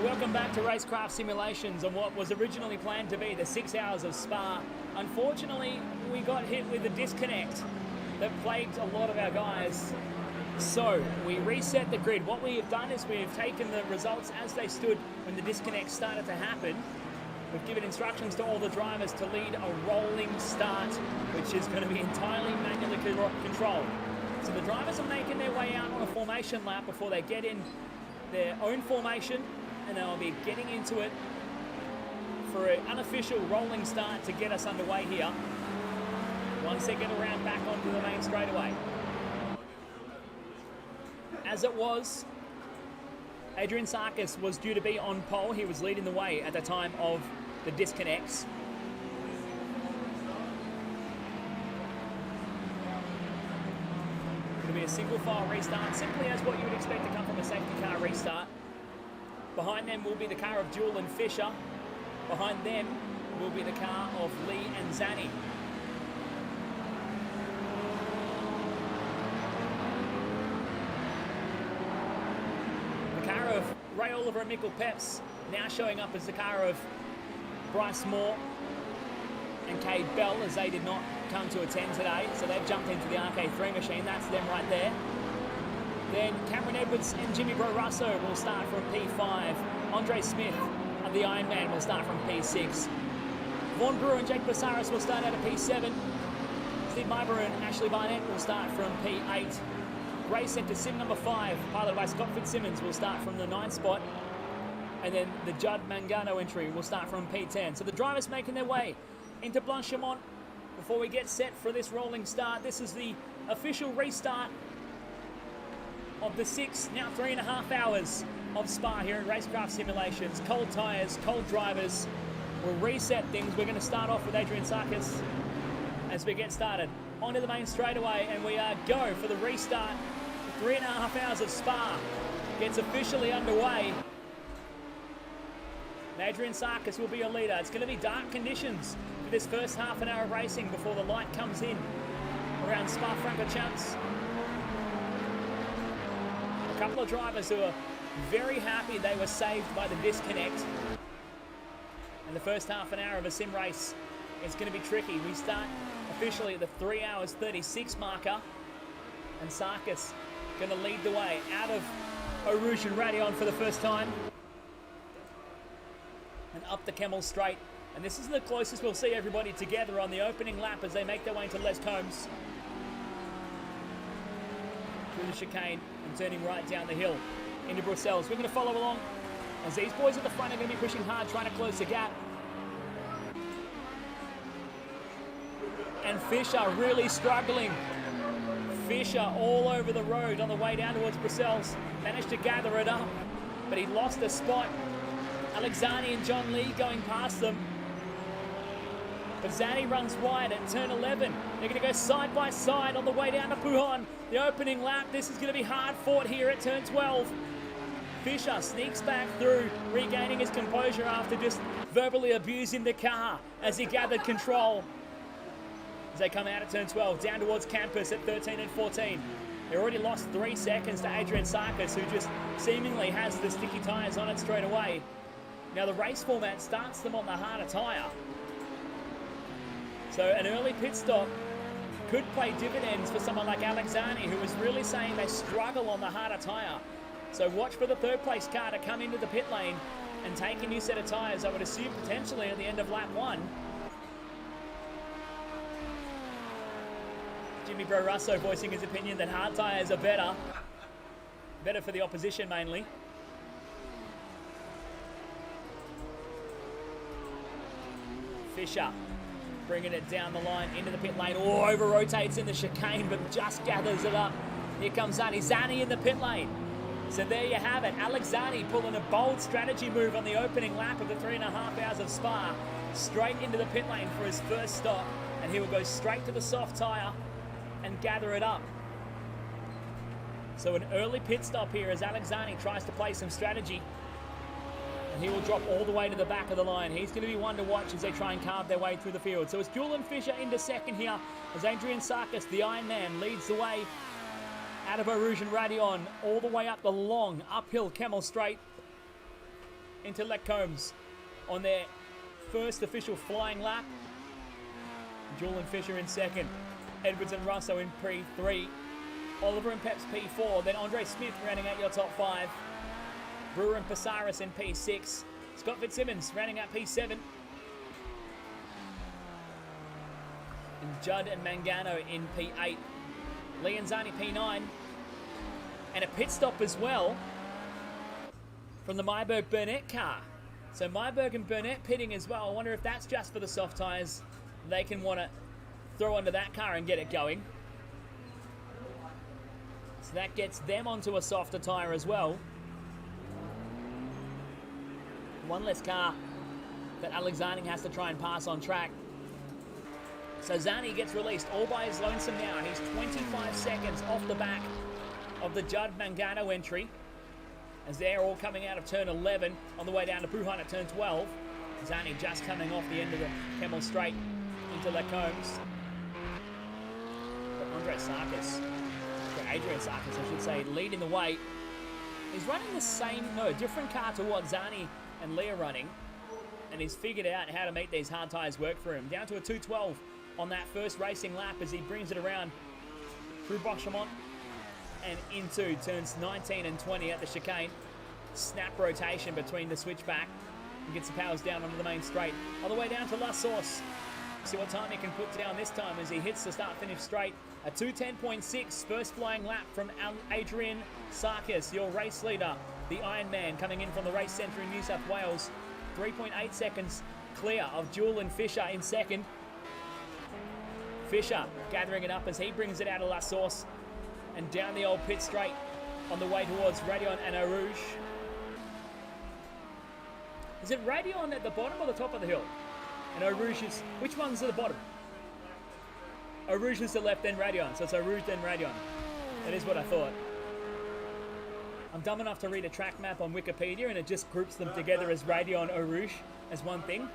So welcome back to RaceKraft Simulations on what was originally planned to be the 6 hours of Spa. Unfortunately, we got hit with a disconnect that plagued a lot of our guys. So we reset the grid. What we have done is we have taken the results as they stood when the disconnect started to happen. We've given instructions to all the drivers to lead a rolling start, which is going to be entirely manually controlled. So the drivers are making their way out on a formation lap before they get in their own formation, and they'll be getting into it for an unofficial rolling start to get us underway here once they get around back onto the main straightaway. As it was, Adrian Sarkis was due to be on pole. He was leading the way at the time of the disconnects. It'll be a single file restart, simply as what you would expect to come from a safety car restart. Behind them will be the car of Jewel and Fisher. Behind them will be the car of Lee and Zanny. The car of Ray Oliver and Mikkel Peps now showing up as the car of Bryce Moore and Cade Bell, as they did not come to attend today, so they've jumped into the RK3 machine. That's them right there. Then Cameron Edwards and Jimmy Bro Russo will start from P5. Andre Smith of the Ironman will start from P6. Vaughn Brewer and Jake Basaris will start out of P7. Steve Myber and Ashley Barnett will start from P8. Race Centre Sim number 5, piloted by Scott Fitzsimmons, will start from the 9th spot. And then the Judd Mangano entry will start from P10. So the drivers making their way into Blanchimont before we get set for this rolling start. This is the official restart of the 3.5 hours of Spa here in RaceKraft Simulations. Cold tyres, cold drivers. We'll reset things. We're going to start off with Adrian Sarkis as we get started. Onto the main straightaway, and we go for the restart. 3.5 hours of Spa gets officially underway. And Adrian Sarkis will be your leader. It's going to be dark conditions for this first half an hour of racing before the light comes in around Spa-Francorchamps. A couple of drivers who are very happy they were saved by the disconnect. And the first half an hour of a sim race is going to be tricky. We start officially at the 3 hours 36 marker, and Sarkis going to lead the way out of Eau Rouge and Radion for the first time. And up the Kemmel Straight. And this is the closest we'll see everybody together on the opening lap as they make their way into Les Combes. Through the chicane and turning right down the hill into Bruxelles. We're going to follow along as these boys at the front are going to be pushing hard, trying to close the gap. And Fisher really struggling. Fisher all over the road on the way down towards Bruxelles. Managed to gather it up, but he lost a spot. Alexani and John Lee going past them. But Zanny runs wide at turn 11. They're going to go side by side on the way down to Pujon. The opening lap, this is going to be hard fought here at turn 12. Fisher sneaks back through, regaining his composure after just verbally abusing the car as he gathered control. As they come out at turn 12, down towards Campus at 13 and 14. They already lost 3 seconds to Adrian Sarkis, who just seemingly has the sticky tyres on it straight away. Now the race format starts them on the harder tyre. So an early pit stop could play dividends for someone like Alexani, who was really saying they struggle on the harder tyre. So watch for the third place car to come into the pit lane and take a new set of tyres, I would assume potentially at the end of lap 1. Jimmy Bro Russo voicing his opinion that hard tyres are better. Better for the opposition mainly. Fisher bringing it down the line into the pit lane. Oh, over rotates in the chicane, but just gathers it up. Here comes Zanny. Zanny in the pit lane. So there you have it. Alex Zanny pulling a bold strategy move on the opening lap of the 3.5 hours of Spa. Straight into the pit lane for his first stop. And he will go straight to the soft tyre and gather it up. So an early pit stop here as Alexani tries to play some strategy. And he will drop all the way to the back of the line. He's going to be one to watch as they try and carve their way through the field. So it's Jewel and Fisher into second here as Adrian Sarkis, the Ironman, leads the way out of Eau Rouge and Radion all the way up the long uphill Kemmel Straight. into Leccombs on their first official flying lap. Julian Fisher in second. Edwards and Russo in P3. Oliver and Peps P4. Then Andre Smith rounding out your top 5. Brewer and Pasaris in P6. Scott Fitzsimmons rounding out P7. And Judd and Mangano in P8. Lee and Zani P9. And a pit stop as well from the Myberg Burnett car. So Myberg and Burnett pitting as well. I wonder if that's just for the soft tyres they can want to throw onto that car and get it going. So that gets them onto a softer tyre as well. One less car that Alex Zaning has to try and pass on track. So Zani gets released all by his lonesome now. He's 25 seconds off the back of the Judd Mangano entry, as they're all coming out of turn 11 on the way down to Buhan at turn 12. Zani just coming off the end of the Kemmel Straight into Leccombs. But Adrian Sarkis, I should say, leading the way. He's running the different car to what Zani and Lee are running, and he's figured out how to make these hard tyres work for him. Down to a 2:12 on that first racing lap as he brings it around through Boschemont and into turns 19 and 20 at the chicane. Snap rotation between the switchback and gets the powers down onto the main straight. On the way down to La Source. See what time he can put down this time as he hits the start-finish straight. A 2:10.6 first flying lap from Adrian Sarkis, your race leader, the Ironman, coming in from the race centre in New South Wales. 3.8 seconds clear of Julian Fisher in second. Fisher gathering it up as he brings it out of La Source and down the old pit straight on the way towards Radion and Eau Rouge. Is it Radion at the bottom or the top of the hill? And Eau Rouge is, which one's at the bottom? Eau Rouge is the left, then Radion. So it's Eau Rouge, then Radion. That is what I thought. I'm dumb enough to read a track map on Wikipedia and it just groups them together as Radion, Eau Rouge as one thing.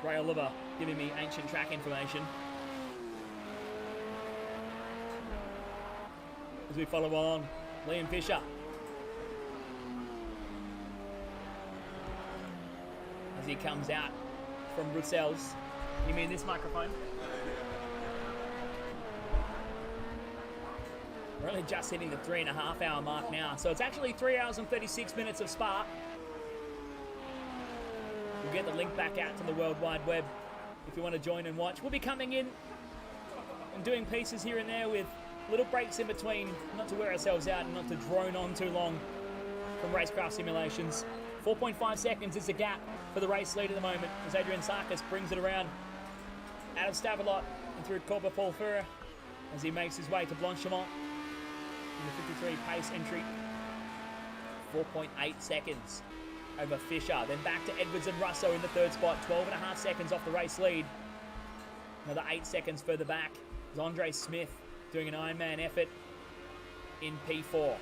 Ray Oliver giving me ancient track information as we follow along. Liam Fisher as he comes out from Bruxelles. You mean this microphone? We're only just hitting the 3.5 hour mark now, so it's actually 3 hours and 36 minutes of Spa. We'll get the link back out to the World Wide Web if you want to join and watch. We'll be coming in and doing pieces here and there with little breaks in between, not to wear ourselves out and not to drone on too long from RaceKraft simulations. 4.5 seconds is the gap for the race lead at the moment as Adrian Sarkis brings it around out of Stavelot and through Corba Paul Ferrer as he makes his way to Blanchemont in the 53 pace entry. 4.8 seconds over Fisher. Then back to Edwards and Russo in the third spot. 12.5 seconds off the race lead. Another 8 seconds further back is Andre Smith doing an Ironman effort in P4.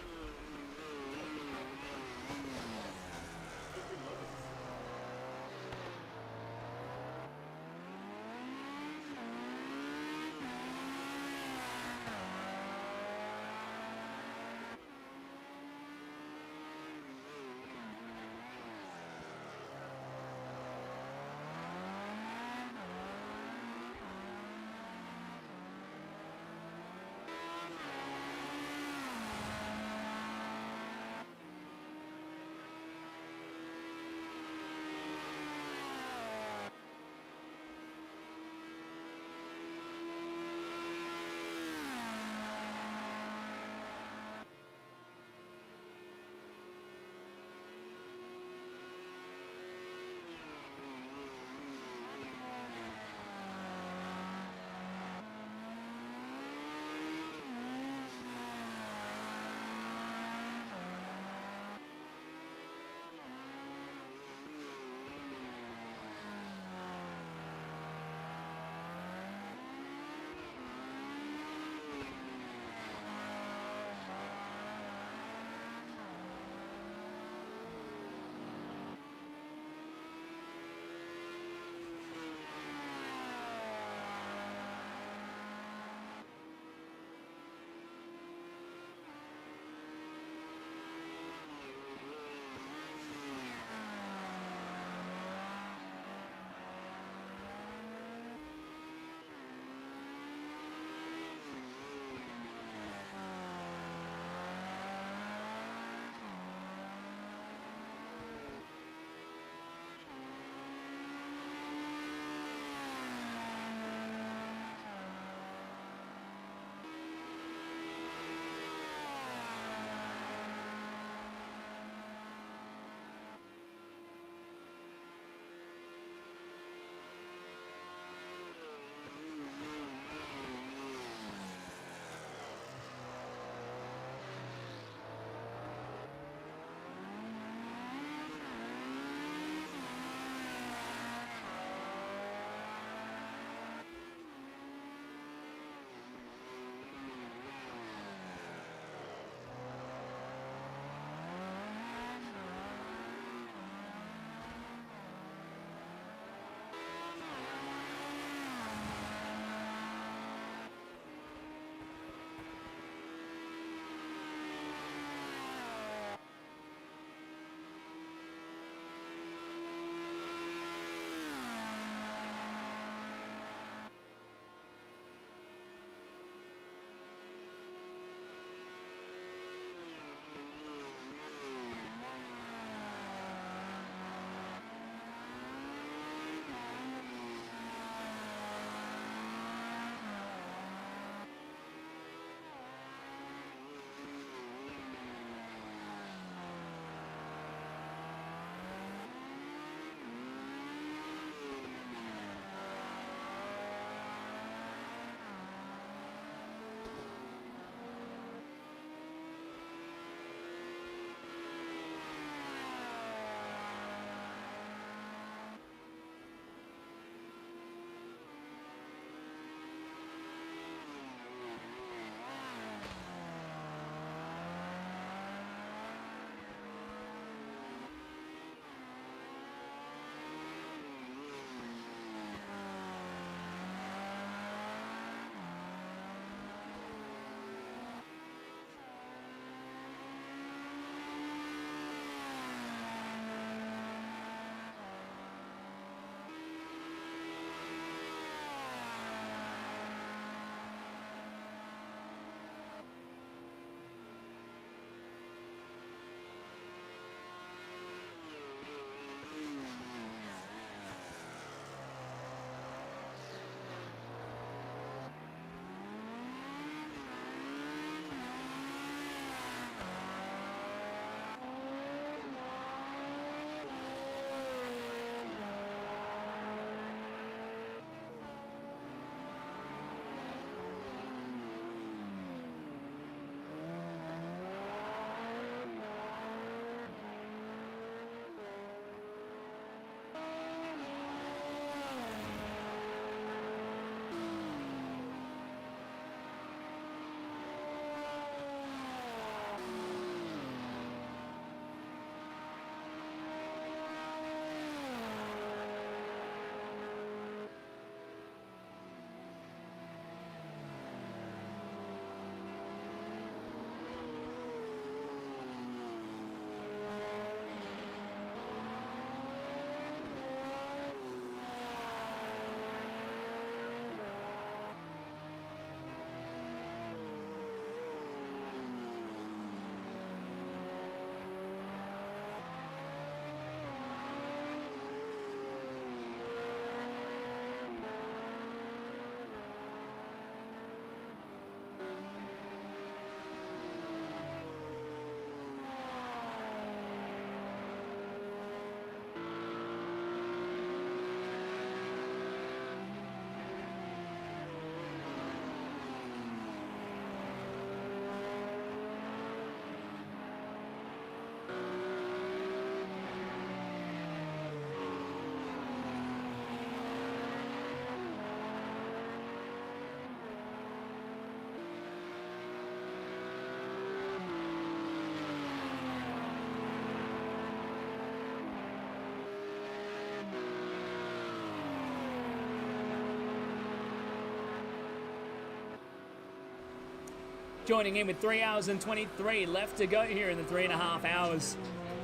joining in with 3 hours and 23 left to go here in the 3.5 hours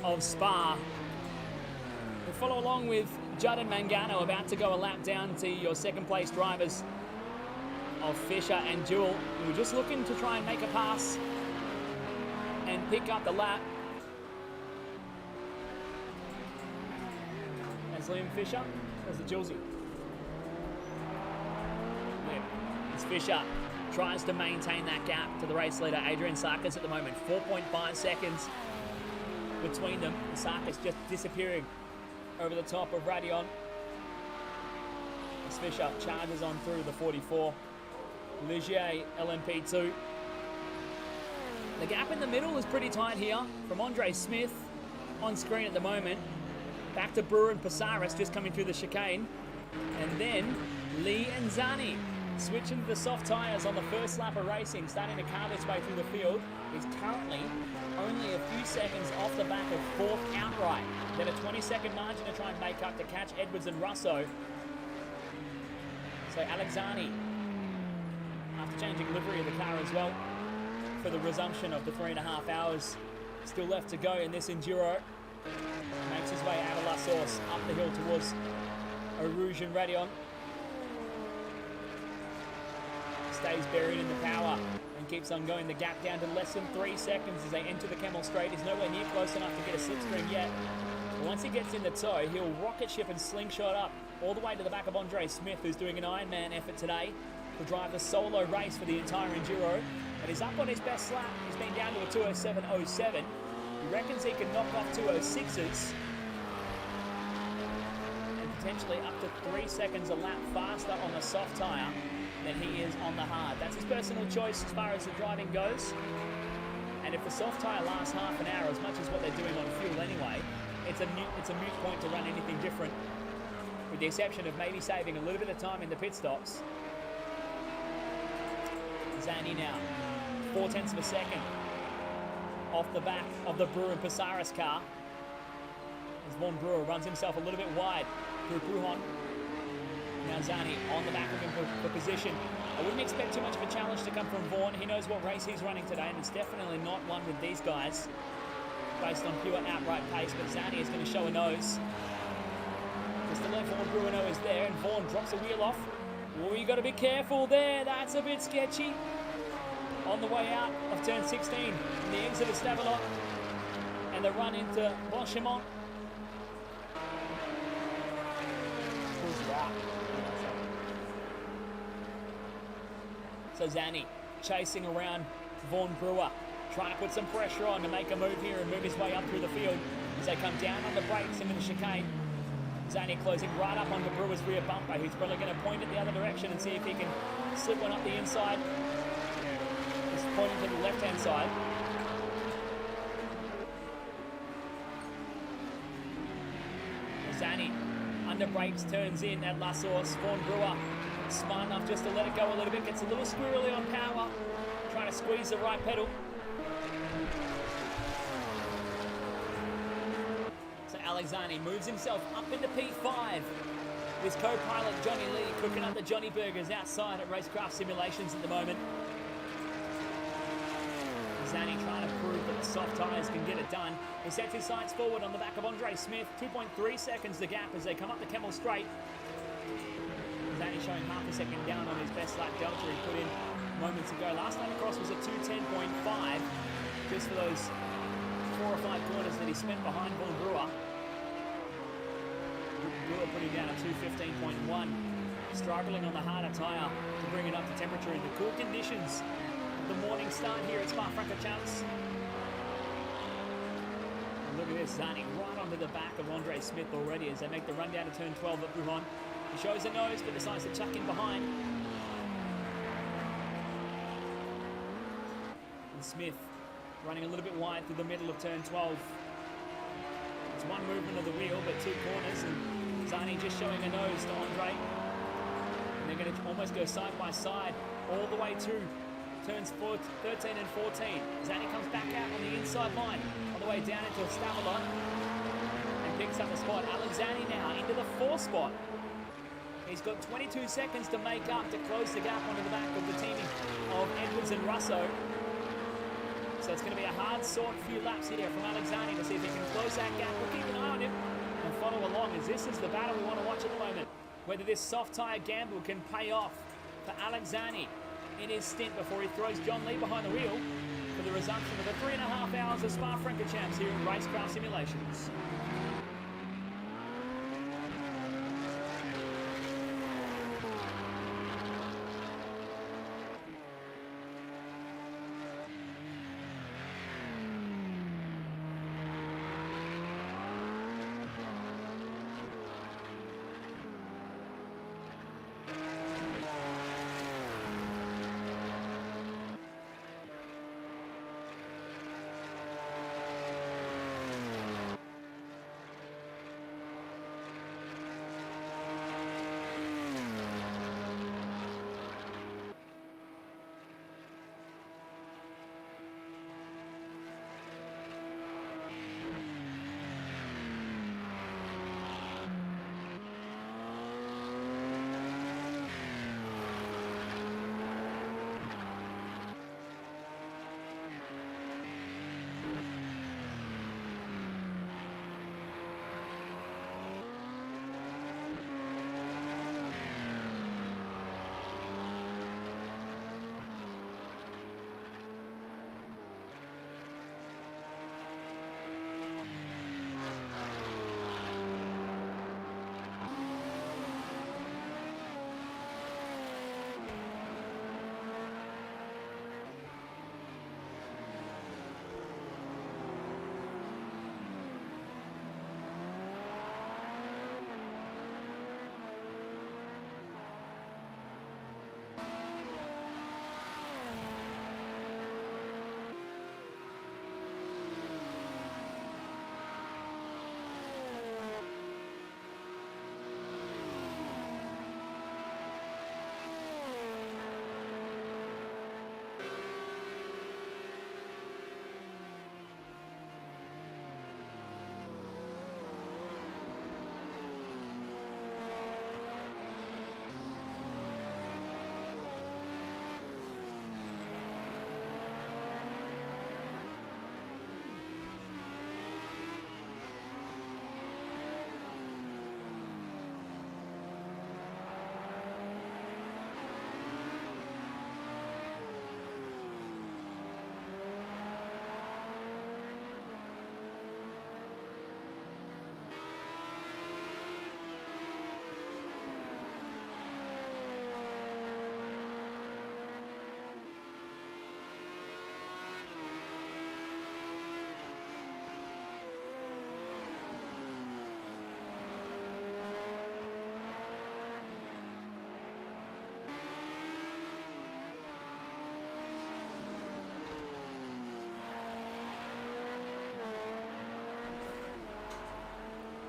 of Spa. We'll follow along with Judd and Mangano about to go a lap down to your second place drivers of Fisher and Jewell. We're just looking to try and make a pass and pick up the lap. As Liam Fisher, as the Julesy. As Fisher tries to maintain that gap to the race leader, Adrian Sarkis at the moment. 4.5 seconds between them. Sarkis just disappearing over the top of Radion. As Fisher charges on through the 44. Ligier, LMP2. The gap in the middle is pretty tight here from Andre Smith on screen at the moment. Back to Brewer and Pasaris just coming through the chicane. And then Lee and Zani switching to the soft tyres on the first lap of racing, starting to carve its way through the field. Is currently only a few seconds off the back of fourth outright. Then a 20-second margin to try and make up to catch Edwards and Russo. So Alexani, after changing livery of the car as well, for the resumption of the 3.5 hours still left to go in this Enduro. Makes his way out of La Source, up the hill towards Eau Rouge and Radion. Stays buried in the power and keeps on going. The gap down to less than 3 seconds as they enter the Camel Straight. He's nowhere near close enough to get a slipstream yet. But once he gets in the tow, he'll rocket ship and slingshot up all the way to the back of Andre Smith, who's doing an Ironman effort today to drive the solo race for the entire Enduro. And he's up on his best lap. He's been down to a 2:07.07. He reckons he can knock off 2:06s and potentially up to 3 seconds a lap faster on the soft tyre than he is on the hard. That's his personal choice as far as the driving goes. And if the soft tyre lasts half an hour, as much as what they're doing on fuel anyway, it's a moot point to run anything different, with the exception of maybe saving a little bit of time in the pit stops. Zani now, 0.4 of a second off the back of the Brewer and Pasaris car. As Vaughn Brewer runs himself a little bit wide through Brujon. Now Zani on the back of him for position. I wouldn't expect too much of a challenge to come from Vaughn. He knows what race he's running today, and it's definitely not one with these guys based on pure outright pace, but Zani is going to show a nose. Just to let Vaughn Brewer know is there, and Vaughn drops a wheel off. Oh, you got to be careful there. That's a bit sketchy. On the way out of turn 16, in the exit of Stavelot, and the run into Blanchimont. So Zani chasing around Vaughn Brewer, trying to put some pressure on to make a move here and move his way up through the field as they come down on the brakes into the chicane. Zani closing right up onto Brewer's rear bumper. He's probably going to point it the other direction and see if he can slip one up the inside. He's pointing to the left-hand side. Zani under brakes, turns in at La Source. Vaughn Brewer smart enough just to let it go a little bit. Gets a little squirrely on power, trying to squeeze the right pedal. Alexani moves himself up into P5. His co-pilot Johnny Lee cooking up the Johnny Burgers outside at RaceKraft Simulations at the moment. Zani trying to prove that the soft tyres can get it done. He sets his sights forward on the back of Andre Smith. 2.3 seconds the gap as they come up the Camel Straight. Zani showing half a second down on his best lap delta he put in moments ago. Last time across was a 2:10.5, just for those 4 or 5 corners that he spent behind Vaughn Brewer. Brewer putting down a 2:15.1, struggling on the harder tyre to bring it up to temperature in the cool conditions of the morning start here at Spa-Francorchamps. And look at this, Zani right onto the back of Andre Smith already as they make the run down to turn 12 at Brujon. He shows a nose but decides to chuck in behind. And Smith running a little bit wide through the middle of turn 12. It's one movement of the wheel, but 2 corners, and Zani just showing a nose to Andre. And they're going to almost go side by side all the way through turns 13 and 14. Zani comes back out on the inside line, all the way down into Stavelot, and picks up the spot. Alexani now into the 4th spot. He's got 22 seconds to make up to close the gap onto the back of the teaming of Edwards and Russo. So it's going to be a hard-sought few laps here from Alexani to see if he can close that gap. We'll keep an eye on him and follow along, as this is the battle we want to watch at the moment. Whether this soft tyre gamble can pay off for Alexani in his stint before he throws John Lee behind the wheel for the resumption of the 3.5 hours of Spa-Francorchamps here in RaceKraft Simulations.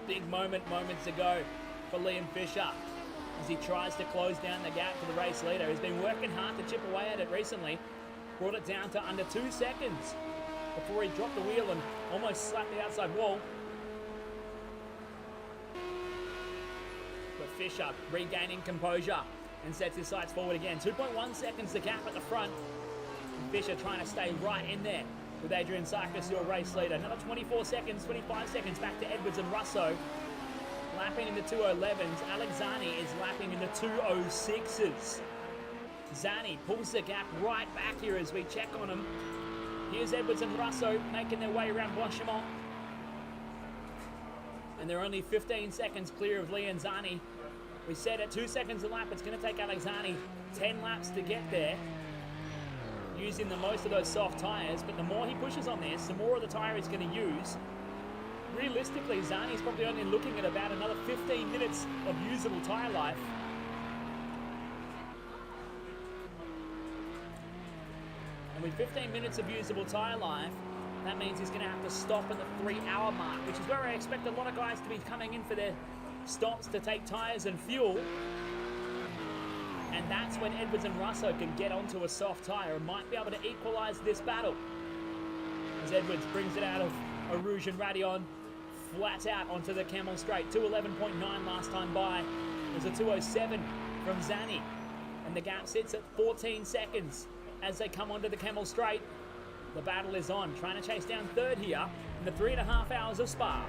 Big moments ago for Liam Fisher as he tries to close down the gap to the race leader. He's been working hard to chip away at it recently. Brought it down to under 2 seconds before he dropped the wheel and almost slapped the outside wall. But Fisher regaining composure and sets his sights forward again. 2.1 seconds the gap at the front. And Fisher trying to stay right in there with Adrian Sarkis, your race leader. Another 24 seconds, 25 seconds back to Edwards and Russo. Lapping in the 2:11s. Alexani is lapping in the 2:06s. Zani pulls the gap right back here as we check on him. Here's Edwards and Russo making their way around Blanchimont. And they're only 15 seconds clear of Lee and Zani. We said at 2 seconds a lap, it's going to take Alexani 10 laps to get there, using the most of those soft tyres. But the more he pushes on this, the more of the tyre he's going to use. Realistically, Zani's probably only looking at about another 15 minutes of usable tyre life. And with 15 minutes of usable tyre life, that means he's going to have to stop at the 3-hour mark, which is where I expect a lot of guys to be coming in for their stops to take tyres and fuel. And that's when Edwards and Russo can get onto a soft tyre and might be able to equalise this battle. As Edwards brings it out of Rouge and Radion, flat out onto the Camel Straight. 2:11.9 last time by. There's a 2:07 from Zani. And the gap sits at 14 seconds as they come onto the Camel Straight. The battle is on, trying to chase down third here in the 3.5 hours of Spa.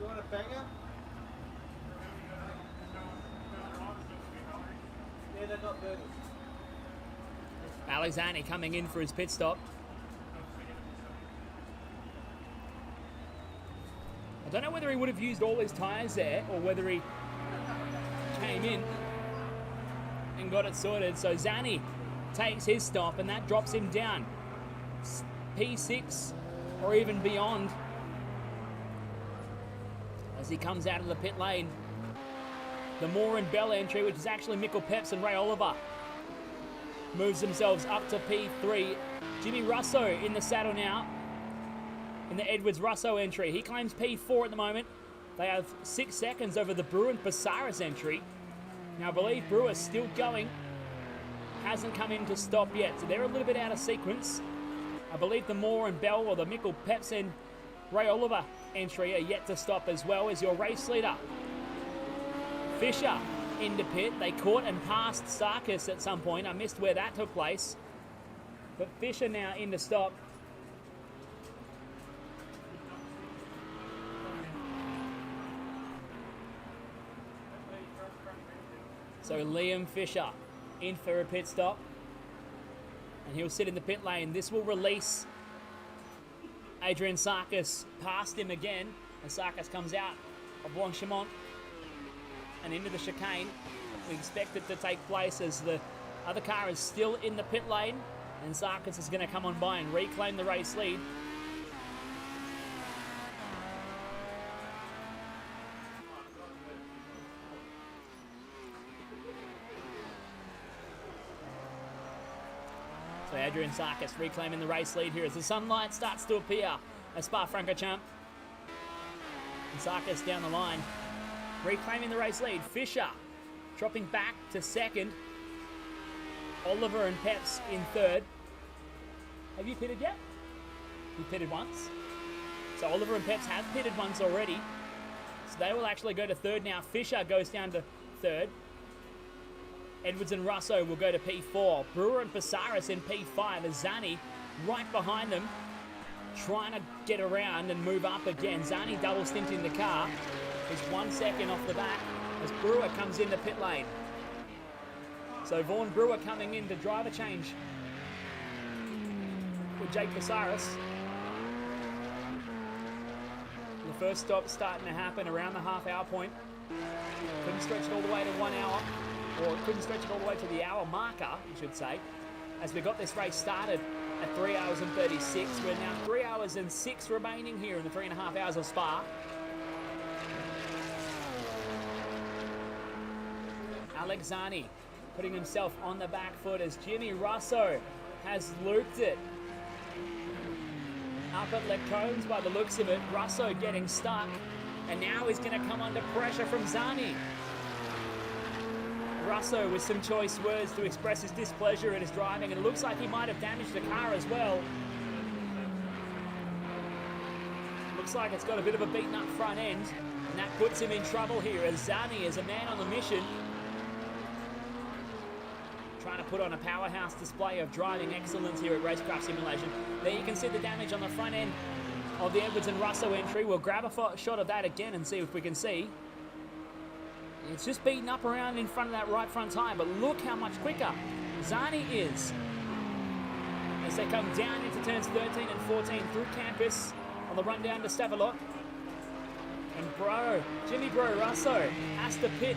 You want a banger? Yeah, they've got burgers. Alexander coming in for his pit stop. I don't know whether he would have used all his tyres there or whether he came in and got it sorted. So Zanny takes his stop and that drops him down. P6 or even beyond as he comes out of the pit lane. The Moore and Bell entry, which is actually Mikkel Peps and Ray Oliver, moves themselves up to P3. Jimmy Russo in the saddle now in the Edwards-Russo entry. He claims P4 at the moment. They have 6 seconds over the Brewer and Basaris entry. Now, I believe Brewer's still going. Hasn't come in to stop yet, so they're a little bit out of sequence. I believe the Moore and Bell, or the Mikkel Peps and Ray Oliver entry, are yet to stop as well as your race leader. Fisher into pit. They caught and passed Sarkis at some point. I missed where that took place. But Fisher now into stop. So Liam Fisher in for a pit stop. And he'll sit in the pit lane. This will release Adrian Sarkis past him again. And Sarkis comes out of Blanchimont and into the chicane. We expect it to take place as the other car is still in the pit lane. And Sarkis is going to come on by and reclaim the race lead. So Adrian Sarkis reclaiming the race lead here as the sunlight starts to appear as Spa-Francorchamps. And Sarkis down the line, reclaiming the race lead. Fisher dropping back to second. Oliver and Peps in third. Have you pitted yet? You pitted once. So Oliver and Peps have pitted once already. So they will actually go to third now. Fisher goes down to third. Edwards and Russo will go to P4. Brewer and Basaris in P5. Zani right behind them, trying to get around and move up again. Zani double stinting the car. Is 1 second off the back as Brewer comes in the pit lane. So Vaughn Brewer coming in to drive a change with Jake Basaris. The first stop starting to happen around the half-hour point. Couldn't stretch it all the way to 1 hour, or couldn't stretch it all the way to the hour marker, you should say, as we got this race started at 3 hours and 36. We're now 3 hours and 6 remaining here in the 3.5 hours of Spa. Alex Zani putting himself on the back foot as Jimmy Russo has looped it. Up at Lecombs by the looks of it. Russo getting stuck, and now he's going to come under pressure from Zani. Russo with some choice words to express his displeasure at his driving, and it looks like he might have damaged the car as well. Looks like it's got a bit of a beaten up front end, and that puts him in trouble here as Zani is a man on the mission, trying to put on a powerhouse display of driving excellence here at RaceKraft Simulation. There you can see the damage on the front end of the Edwards and Russo entry. We'll grab a shot of that again and see if we can see. It's just beaten up around in front of that right front tyre, but look how much quicker Zani is as they come down into turns 13 and 14 through campus on the run down to Stavelot. And Jimmy Russo has to pit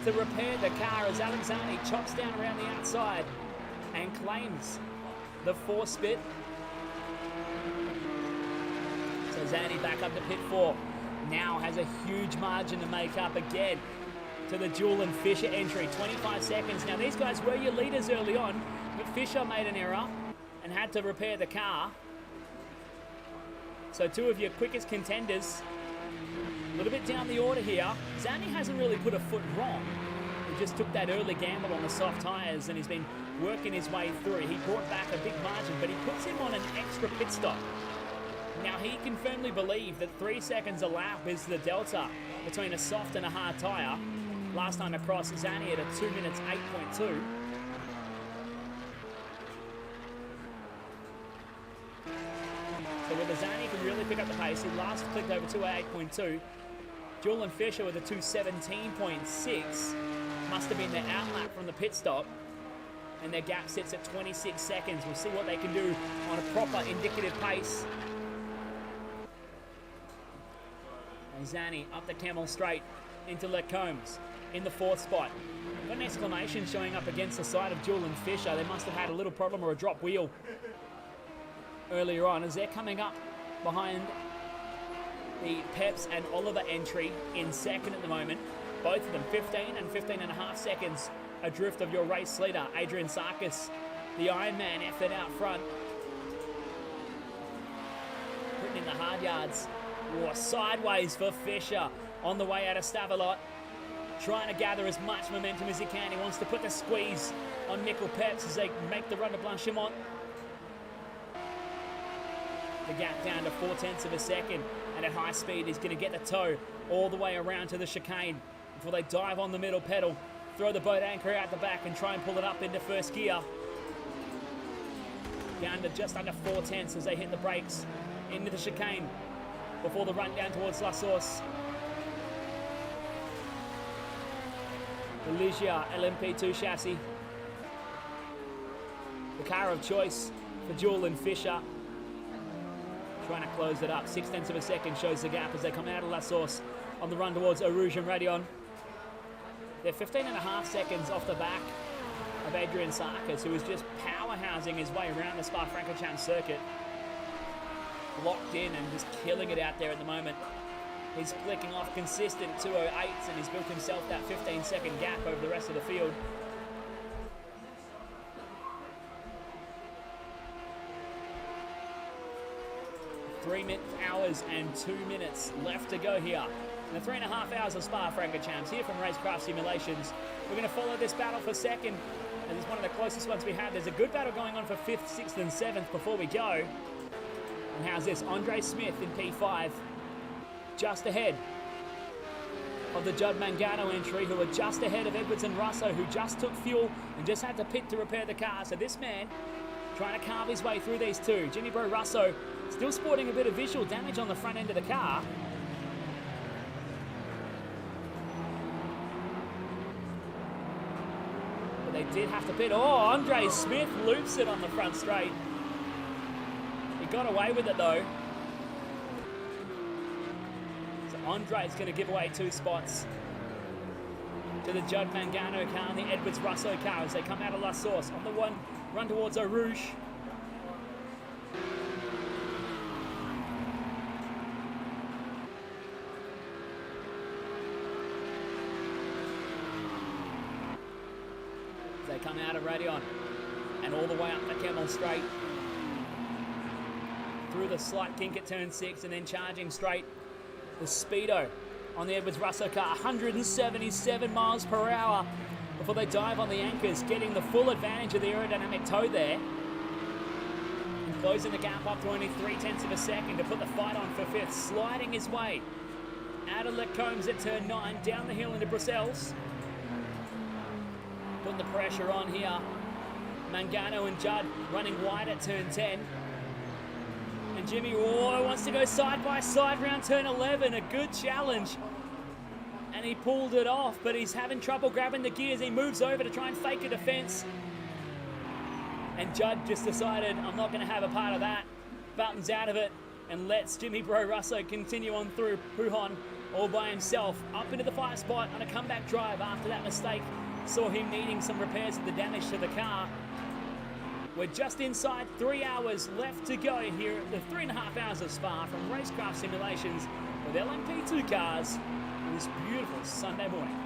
to repair the car as Alex Zani chops down around the outside and claims the force spit. So Zani back up to pit 4. Now has a huge margin to make up again to the Jewel and Fisher entry. 25 seconds. Now these guys were your leaders early on, but Fisher made an error and had to repair the car. So two of your quickest contenders a little bit down the order here. Zani hasn't really put a foot wrong. He just took that early gamble on the soft tyres and he's been working his way through. He brought back a big margin, but he puts him on an extra pit stop. Now he can firmly believe that 3 seconds a lap is the delta between a soft and a hard tyre. Last time across, Zani at a 2 minutes 8.2. So whether Zani can really pick up the pace, he last clicked over 2:08.2. Jewel and Fisher with a 2:17.6. Must have been their outlap from the pit stop. And their gap sits at 26 seconds. We'll see what they can do on a proper indicative pace. And Zani up the Camel straight into Lecombs in the 4th spot. Got an exclamation showing up against the side of Jewel and Fisher. They must have had a little problem or a drop wheel earlier on as they're coming up behind the Peps and Oliver entry in second at the moment. Both of them 15 and 15 and a half seconds adrift of your race leader, Adrian Sarkis, the Ironman, effort out front. Putting in the hard yards. Sideways for Fisher on the way out of Stavelot. Trying to gather as much momentum as he can. He wants to put the squeeze on Mikkel Peps as they make the run to Blanchimont. The gap down to 0.4 of a second, and at high speed he's going to get the toe all the way around to the chicane before they dive on the middle pedal, throw the boat anchor out the back and try and pull it up into first gear. Down to just under 0.4 as they hit the brakes into the chicane before the run down towards La Source. The Ligier LMP2 chassis. The car of choice for Jewel and Fisher. Trying to close it up. 0.6 of a second shows the gap as they come out of La Source on the run towards Eau Rouge and Radion. They're 15 and a half seconds off the back of Adrian Sarkis, who is just powerhousing his way around the Spa-Francorchamps circuit. Locked in and just killing it out there at the moment. He's flicking off consistent 208s and he's built himself that 15-second gap over the rest of the field. 3 hours and 2 minutes left to go here. In the 3.5 hours of Spa-Francorchamps here from RaceKraft Simulations. We're going to follow this battle for second, and it's one of the closest ones we have. There's a good battle going on for 5th, 6th and 7th before we go. And how's this? Andre Smith in P5, just ahead of the Judd Mangano entry, who are just ahead of Edwards and Russo, who just took fuel and just had to pit to repair the car. So this man trying to carve his way through these two. Jimmy Bro Russo still sporting a bit of visual damage on the front end of the car. But they did have to pit. Oh, Andre Smith loops it on the front straight. He got away with it though. So Andre's going to give away 2 spots to the Judd Mangano car and the Edwards Russo car as they come out of La Source on the run towards Eau Rouge. They come out of Radion and all the way up the Camel Straight through the slight kink at turn 6 and then charging straight. The speedo on the Edwards Russo car, 177 miles per hour before they dive on the anchors, getting the full advantage of the aerodynamic toe there and closing the gap up to only 0.3 of a second to put the fight on for 5th, sliding his way out of Lecombes at turn 9, down the hill into Bruxelles. Putting the pressure on here. Mangano and Judd running wide at turn 10. And Jimmy wants to go side by side round turn 11. A good challenge. And he pulled it off, but he's having trouble grabbing the gears. He moves over to try and fake a defense. And Judd just decided, I'm not going to have a part of that. Buttons out of it and lets Jimmy Bro Russo continue on through Pujon all by himself. Up into the 5 spot on a comeback drive after that mistake. Saw him needing some repairs of the damage to the car. We're just inside 3 hours left to go here at the 3.5 hours of Spa from RaceKraft Simulations with LMP2 cars on this beautiful Sunday morning.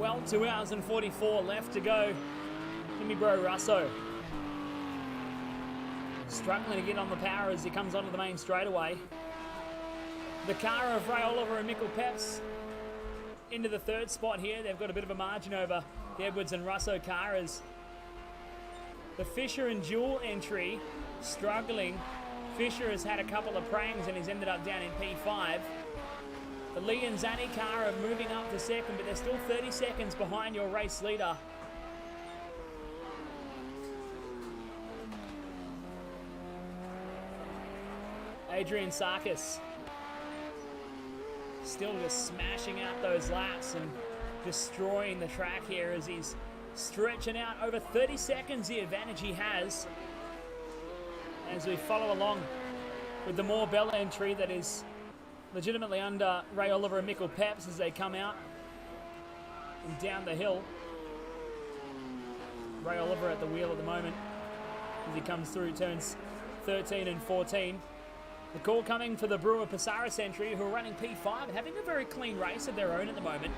Well, 2 hours and 44 left to go. Jimmy Bro Russo struggling to get on the power as he comes onto the main straightaway. The car of Ray Oliver and Mikkel Peps into the third spot here. They've got a bit of a margin over the Edwards and Russo car as the Fisher and Jewell entry struggling. Fisher has had a couple of prangs and he's ended up down in P5. The Lee and Zanni car are moving up to second, but they're still 30 seconds behind your race leader. Adrian Sarkis still just smashing out those laps and destroying the track here as he's stretching out over 30 seconds the advantage he has as we follow along with the Moore Bell entry that is legitimately under Ray Oliver and Mikkel Peps as they come out and down the hill. Ray Oliver at the wheel at the moment as he comes through turns 13 and 14. The call coming for the Brewer Pasaris entry, who are running P5 and having a very clean race of their own at the moment.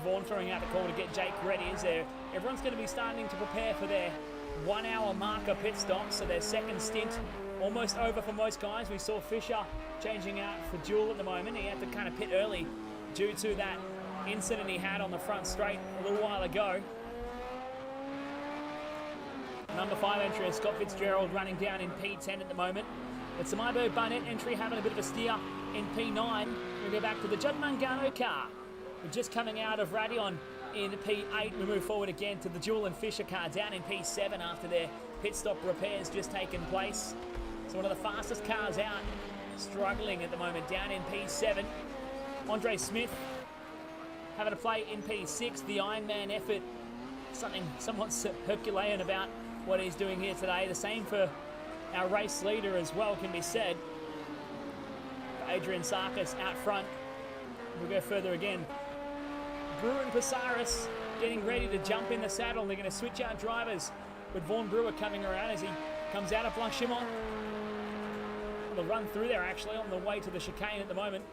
Vaughan throwing out the call to get Jake ready as everyone's going to be starting to prepare for their 1 hour marker pit stop, so their second stint almost over for most guys. We saw Fisher changing out for Jewell at the moment. He had to kind of pit early due to that incident he had on the front straight a little while ago. Number 5 entry is Scott Fitzgerald running down in P10 at the moment. It's the Mybo Barnett entry having a bit of a steer in P9. We go back to the Judd Mangano car. We're just coming out of Radion in P8. We move forward again to the Jewell and Fisher car down in P7 after their pit stop repairs just taken place. So one of the fastest cars out, struggling at the moment down in P7. Andre Smith having a play in P6. The Ironman effort, something somewhat Herculean about what he's doing here today. The same for our race leader as well can be said. Adrian Sarkis out front. We'll go further again. Brewer and Pasaris getting ready to jump in the saddle. They're going to switch out drivers with Vaughan Brewer coming around as he comes out of Blanchimont. They'll run through there actually on the way to the chicane at the moment.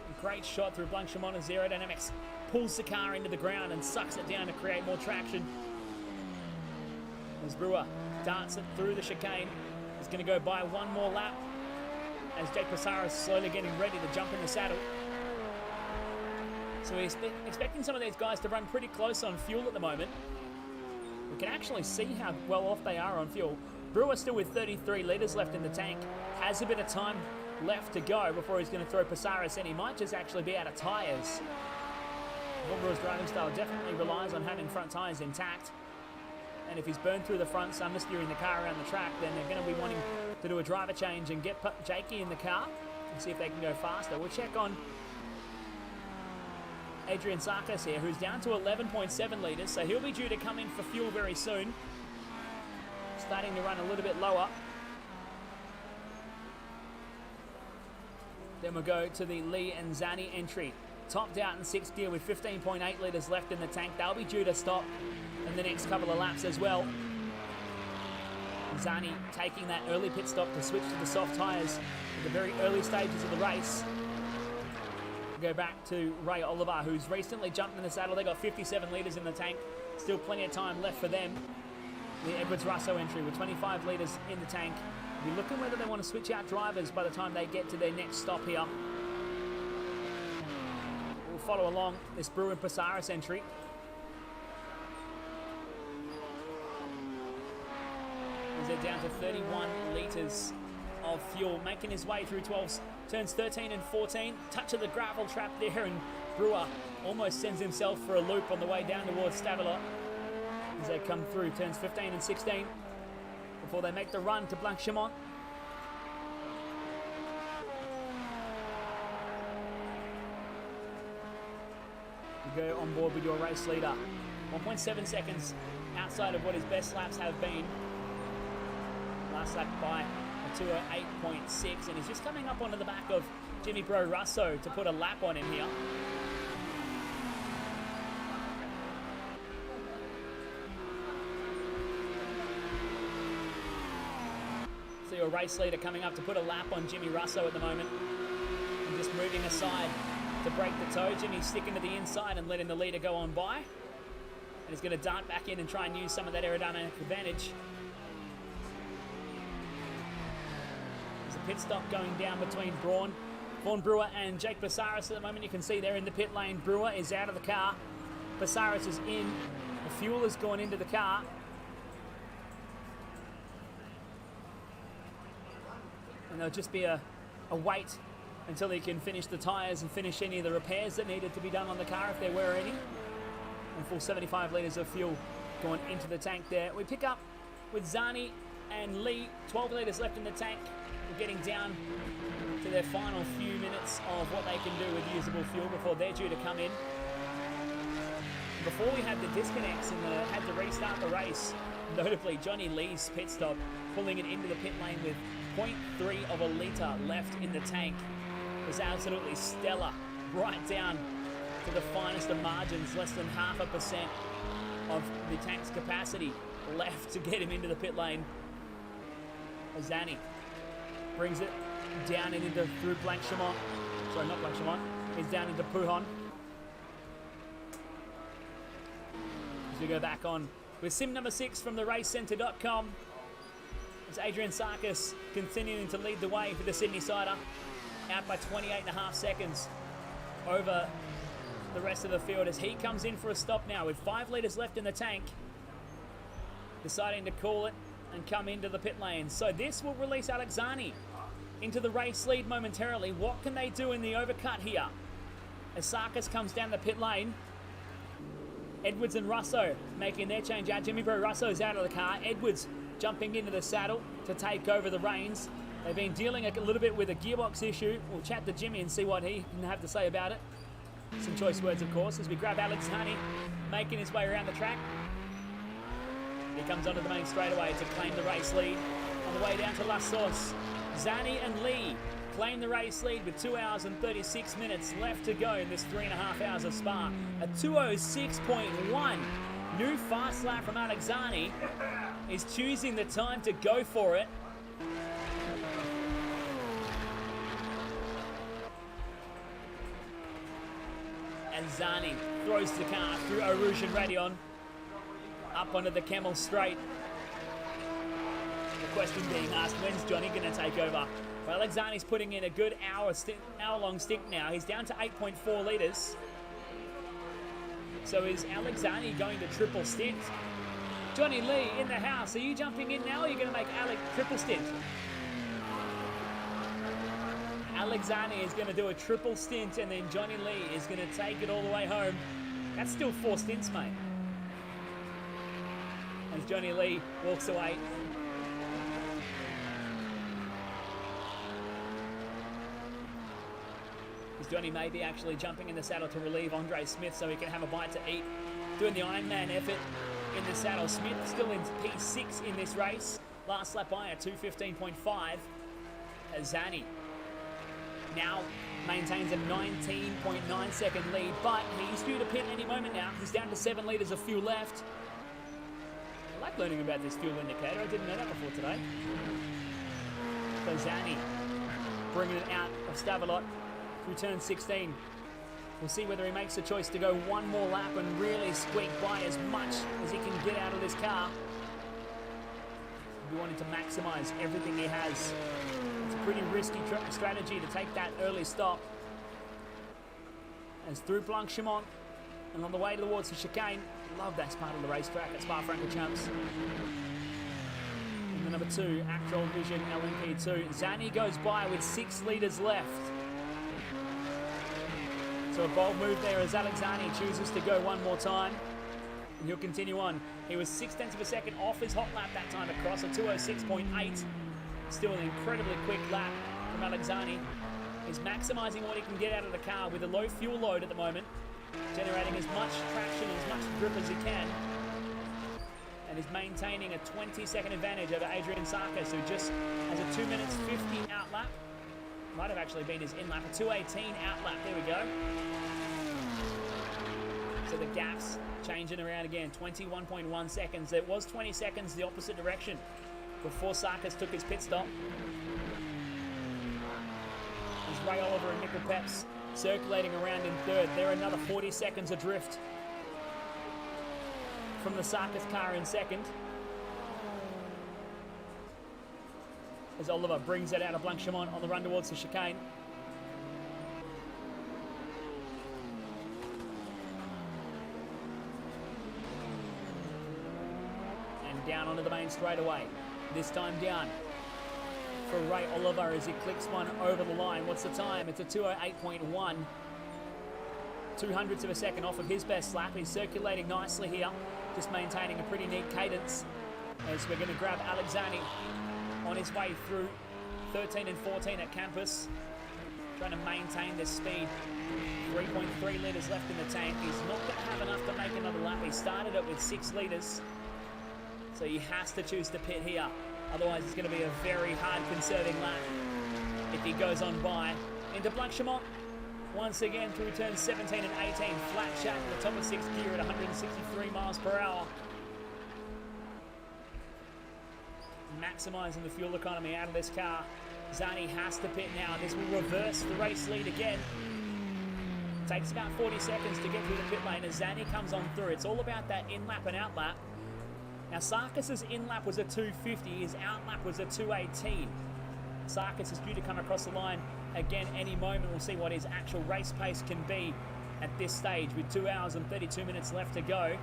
A great shot through Blanchimont as Aerodynamics pulls the car into the ground and sucks it down to create more traction. As Brewer darts it through the chicane. He's going to go by one more lap as Jake Pasaris is slowly getting ready to jump in the saddle. So we're expecting some of these guys to run pretty close on fuel at the moment. We can actually see how well off they are on fuel. Brewer still with 33 litres left in the tank. Has a bit of time left to go before he's going to throw Pasaris in. He might just actually be out of tyres. Brewer's driving style definitely relies on having front tyres intact. And if he's burned through the front, so understeering the car around the track, then they're going to be wanting to do a driver change and get Jakey in the car and see if they can go faster. We'll check on Adrian Sarkis here, who's down to 11.7 litres, so he'll be due to come in for fuel very soon. Starting to run a little bit lower. Then we'll go to the Lee and Zanni entry. Topped out in 6th gear with 15.8 litres left in the tank. They'll be due to stop in the next couple of laps as well. Zanni taking that early pit stop to switch to the soft tyres at the very early stages of the race. We'll go back to Ray Oliver, who's recently jumped in the saddle. They got 57 litres in the tank. Still plenty of time left for them. The Edwards Russo entry with 25 litres in the tank. We'll be looking whether they want to switch out drivers by the time they get to their next stop here. We'll follow along this Brewer and Pasaris entry. They're down to 31 litres of fuel, making his way through turns 13 and 14. Touch of the gravel trap there, and Brewer almost sends himself for a loop on the way down towards Stavelot as they come through turns 15 and 16 before they make the run to Blanchimont. You go on board with your race leader. 1.7 seconds outside of what his best laps have been. Last lap by a 2:08.6, and he's just coming up onto the back of Jimmy Bro Russo to put a lap on him here. So your race leader coming up to put a lap on Jimmy Russo at the moment, and just moving aside to break the toe. Jimmy's sticking to the inside and letting the leader go on by. And he's going to dart back in and try and use some of that aerodynamic advantage. There's a pit stop going down between Vaughan Brewer and Jake Basaris at the moment. You can see they're in the pit lane. Brewer is out of the car. Basaris is in. The fuel has gone into the car. And there'll just be a wait until he can finish the tyres and finish any of the repairs that needed to be done on the car, if there were any. And full 75 litres of fuel going into the tank there. We pick up with Zani and Lee, 12 litres left in the tank. We're getting down to their final few minutes of what they can do with usable fuel before they're due to come in. Before we had the disconnects and had to restart the race, notably Johnny Lee's pit stop, pulling it into the pit lane with 0.3 of a litre left in the tank, was absolutely stellar, right down to the finest of margins, less than 0.5% of the tank's capacity left to get him into the pit lane. Azani brings it down and into through Blanchemont. Sorry, not Blanchemont. He's down into Pujon. As we go back on with sim number 6 from the RaceCentre.com. It's Adrian Sarkis continuing to lead the way for the Sydney Sider, out by 28.5 seconds over the rest of the field as he comes in for a stop now with 5 litres left in the tank, deciding to call it and come into the pit lane. So this will release Alexani into the race lead momentarily. What can they do in the overcut here? As Sarkis comes down the pit lane, Edwards and Russo making their change out. Jimmy Bro Russo's out of the car. Edwards jumping into the saddle to take over the reins. They've been dealing a little bit with a gearbox issue. We'll chat to Jimmy and see what he can have to say about it. Some choice words, of course, as we grab Alex Honey making his way around the track. He comes onto the main straightaway to claim the race lead. On the way down to La Source, Zani and Lee claim the race lead with 2 hours and 36 minutes left to go in this 3.5 hours of Spa. A 2:06.1. New fast lap from Alexani is choosing the time to go for it. And Zani throws the car through Eau Rouge and Radion up onto the Camel Straight. The question being asked, when's Johnny going to take over? Well, Alexani's putting in a good hour-long stint now. He's down to 8.4 litres. So is Alexani going to triple stint? Johnny Lee in the house. Are you jumping in now or are you going to make Alex triple stint? Alexani is going to do a triple stint and then Johnny Lee is going to take it all the way home. That's still 4 stints, mate. As Johnny Lee walks away. As Johnny may be actually jumping in the saddle to relieve Andre Smith so he can have a bite to eat. Doing the Ironman effort in the saddle. Smith still in P6 in this race. Last lap by at 2:15.5. Zani now maintains a 19.9 second lead, but he's due to pit any moment now. He's down to 7 litres of fuel left. I like learning about this fuel indicator. I didn't know that before today. So Zani bringing it out of Stavelot through turn 16. We'll see whether he makes the choice to go one more lap and really squeak by as much as he can get out of this car. He'll be wanting to maximise everything he has. It's a pretty risky strategy to take that early stop. As through Blanchemont and on the way towards the chicane. Love that part of the racetrack at Spa-Francorchamps. And the number 2, Actrol Vision LMP2. Zani goes by with 6 litres left. So a bold move there as Alexani chooses to go one more time. And he'll continue on. He was 0.6 of a second off his hot lap that time across, a 2:06.8. Still an incredibly quick lap from Alexani. He's maximising what he can get out of the car with a low fuel load at the moment, generating as much traction, as much grip as he can. And is maintaining a 20-second advantage over Adrian Sarkis, who just has a 2 minutes 50 out lap. Might have actually been his in lap, a 2:18 out lap. There we go. So the gaps changing around again, 21.1 seconds. It was 20 seconds the opposite direction before Sarkis took his pit stop. As Ray Oliver and Nickel Peps circulating around in third. They're another 40 seconds adrift from the Sarkis car in second. As Oliver brings it out of Blanchimont on the run towards the chicane. And down onto the main straightaway. This time down for Ray Oliver as he clicks one over the line. What's the time? It's a 2:08.1. 200ths of a second off of his best lap. He's circulating nicely here, just maintaining a pretty neat cadence as we're going to grab Alexani on his way through 13 and 14 at campus, trying to maintain this speed. 3.3 litres left in the tank. He's not going to have enough to make another lap. He started it with 6 litres, so he has to choose to pit here. Otherwise, it's going to be a very hard conserving lap if he goes on by. Into Blanchimont. Once again through turns 17 and 18. Flat shack in the top of 6th gear at 163 miles per hour. Maximising the fuel economy out of this car. Zani has to pit now. This will reverse the race lead again. Takes about 40 seconds to get through the pit lane as Zani comes on through. It's all about that in-lap and out-lap. Now, Sarkis's in-lap was a 2:50, his out-lap was a 2:18. Sarkis is due to come across the line again any moment. We'll see what his actual race pace can be at this stage with 2 hours and 32 minutes left to go.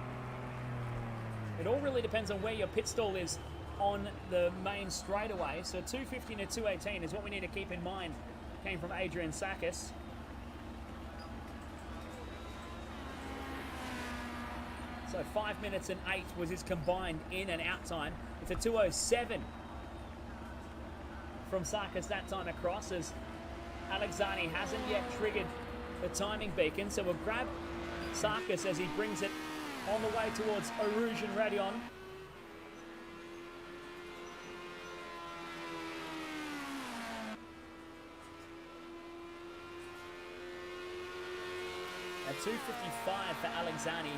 It all really depends on where your pit stall is on the main straightaway. So 2:50 to 2:18 is what we need to keep in mind. Came from Adrian Sarkis. So 5 minutes and 8 was his combined in and out time. It's a 2:07 from Sarkis that time across, as Alexani hasn't yet triggered the timing beacon. So we'll grab Sarkis as he brings it on the way towards Erouge and Radion. A 2:55 for Alexani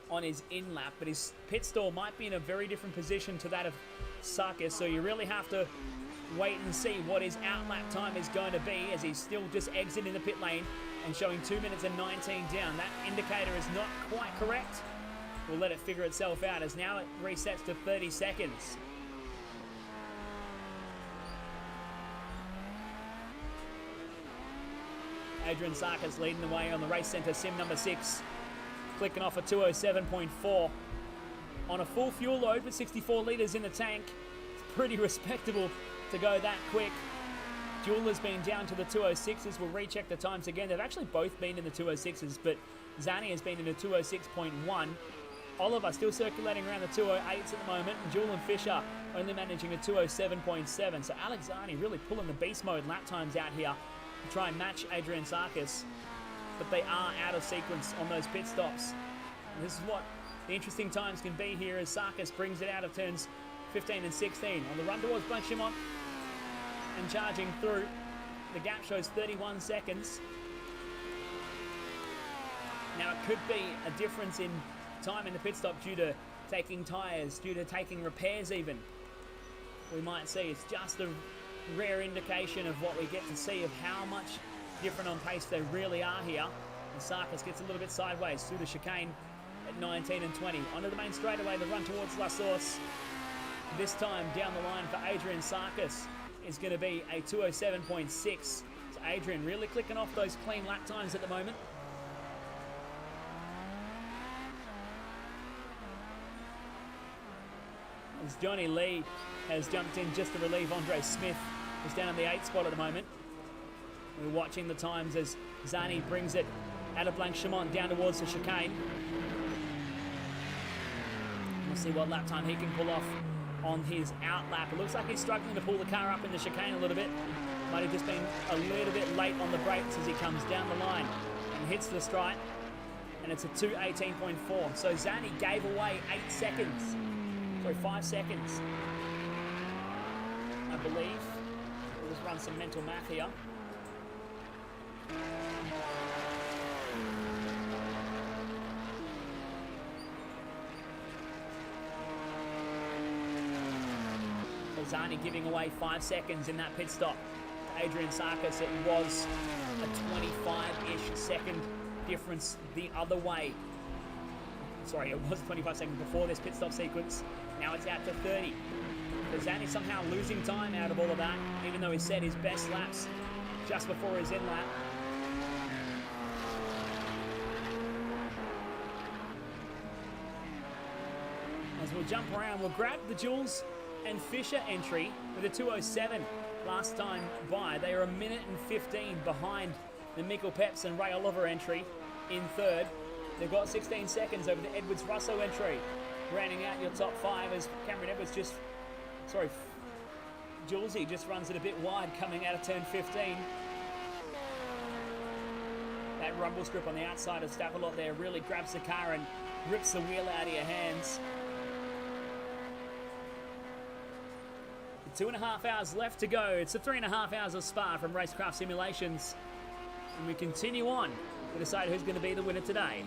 on his in-lap, but his pit stall might be in a very different position to that of Sarkis, so you really have to wait and see what his out-lap time is going to be, as he's still just exiting the pit lane and showing 2 minutes and 19 down. That indicator is not quite correct. We'll let it figure itself out, as now it resets to 30 seconds. Adrian Sarkis leading the way on the race centre sim number 6. Clicking off a 2:07.4 on a full fuel load with 64 litres in the tank. It's pretty respectable to go that quick. Jeweler's been down to the 2:06s. We'll recheck the times again. They've actually both been in the 2:06s, but Zani has been in a 2:06.1. Oliver still circulating around the 2:08s at the moment, and Jewel and Fisher only managing a 2:07.7. So Alexani really pulling the beast mode lap times out here to try and match Adrian Sarkis, but they are out of sequence on those pit stops. And this is what the interesting times can be here, as Sarkis brings it out of turns 15 and 16 on the run towards Blanchimont and charging through. The gap shows 31 seconds. Now it could be a difference in time in the pit stop due to taking tyres, due to taking repairs even. We might see it's just a rare indication of what we get to see of how much different on pace they really are here. And Sarkis gets a little bit sideways through the chicane at 19 and 20. Onto the main straightaway, the run towards La Source. This time down the line for Adrian Sarkis is going to be a 2:07.6. So Adrian really clicking off those clean lap times at the moment. As Johnny Lee has jumped in just to relieve Andre Smith, who's down in the 8th spot at the moment. We're watching the times as Zani brings it out of Blanchimont down towards the chicane. We'll see what lap time he can pull off on his out lap. It looks like he's struggling to pull the car up in the chicane a little bit. Might have just been a little bit late on the brakes as he comes down the line and hits the stripe. And it's a 2:18.4. So Zani gave away 8 seconds. Sorry, 5 seconds, I believe. We'll just run some mental math here. Zani giving away 5 seconds in that pit stop. Adrian Sarkis, it was a 25-ish second difference the other way. Sorry, it was 25 seconds before this pit stop sequence. Now it's out to 30. Zanny somehow losing time out of all of that, even though he set his best laps just before his in lap. As we'll jump around, we'll grab the Jules and Fisher entry with a 2:07 last time by. They are a minute and 15 behind the Mikkel Peps and Ray Oliver entry in third. They've got 16 seconds over the Edwards-Russo entry. Rounding out your top five as Cameron Edwards Julesy just runs it a bit wide coming out of turn 15. That rumble strip on the outside of Staffalot there really grabs the car and rips the wheel out of your hands. 2.5 hours left to go. It's the 3.5 hours of Spa from RaceKraft Simulations. And we continue on to decide who's going to be the winner today.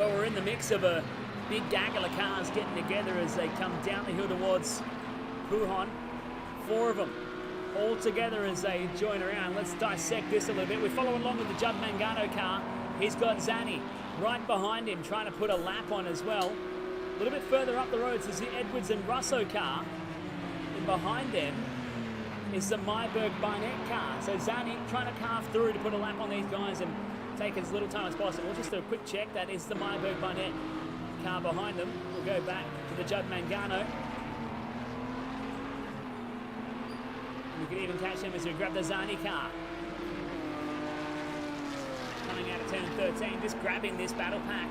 Well, we're in the mix of a big gaggle of cars getting together as they come down the hill towards Wuhan. 4 of them all together as they join around. Let's dissect this a little bit. We're following along with the Judd Mangano car. He's got Zanny right behind him, trying to put a lap on as well. A little bit further up the roads is the Edwards and Russo car. And behind them is the Myberg Barnett car. So Zanny trying to carve through to put a lap on these guys and take as little time as possible. We'll just do a quick check. That is the Myberg Barnett car behind them. We'll go back to the Judd Mangano. You can even catch them as we grab the Zani car. Coming out of turn 13, just grabbing this battle pack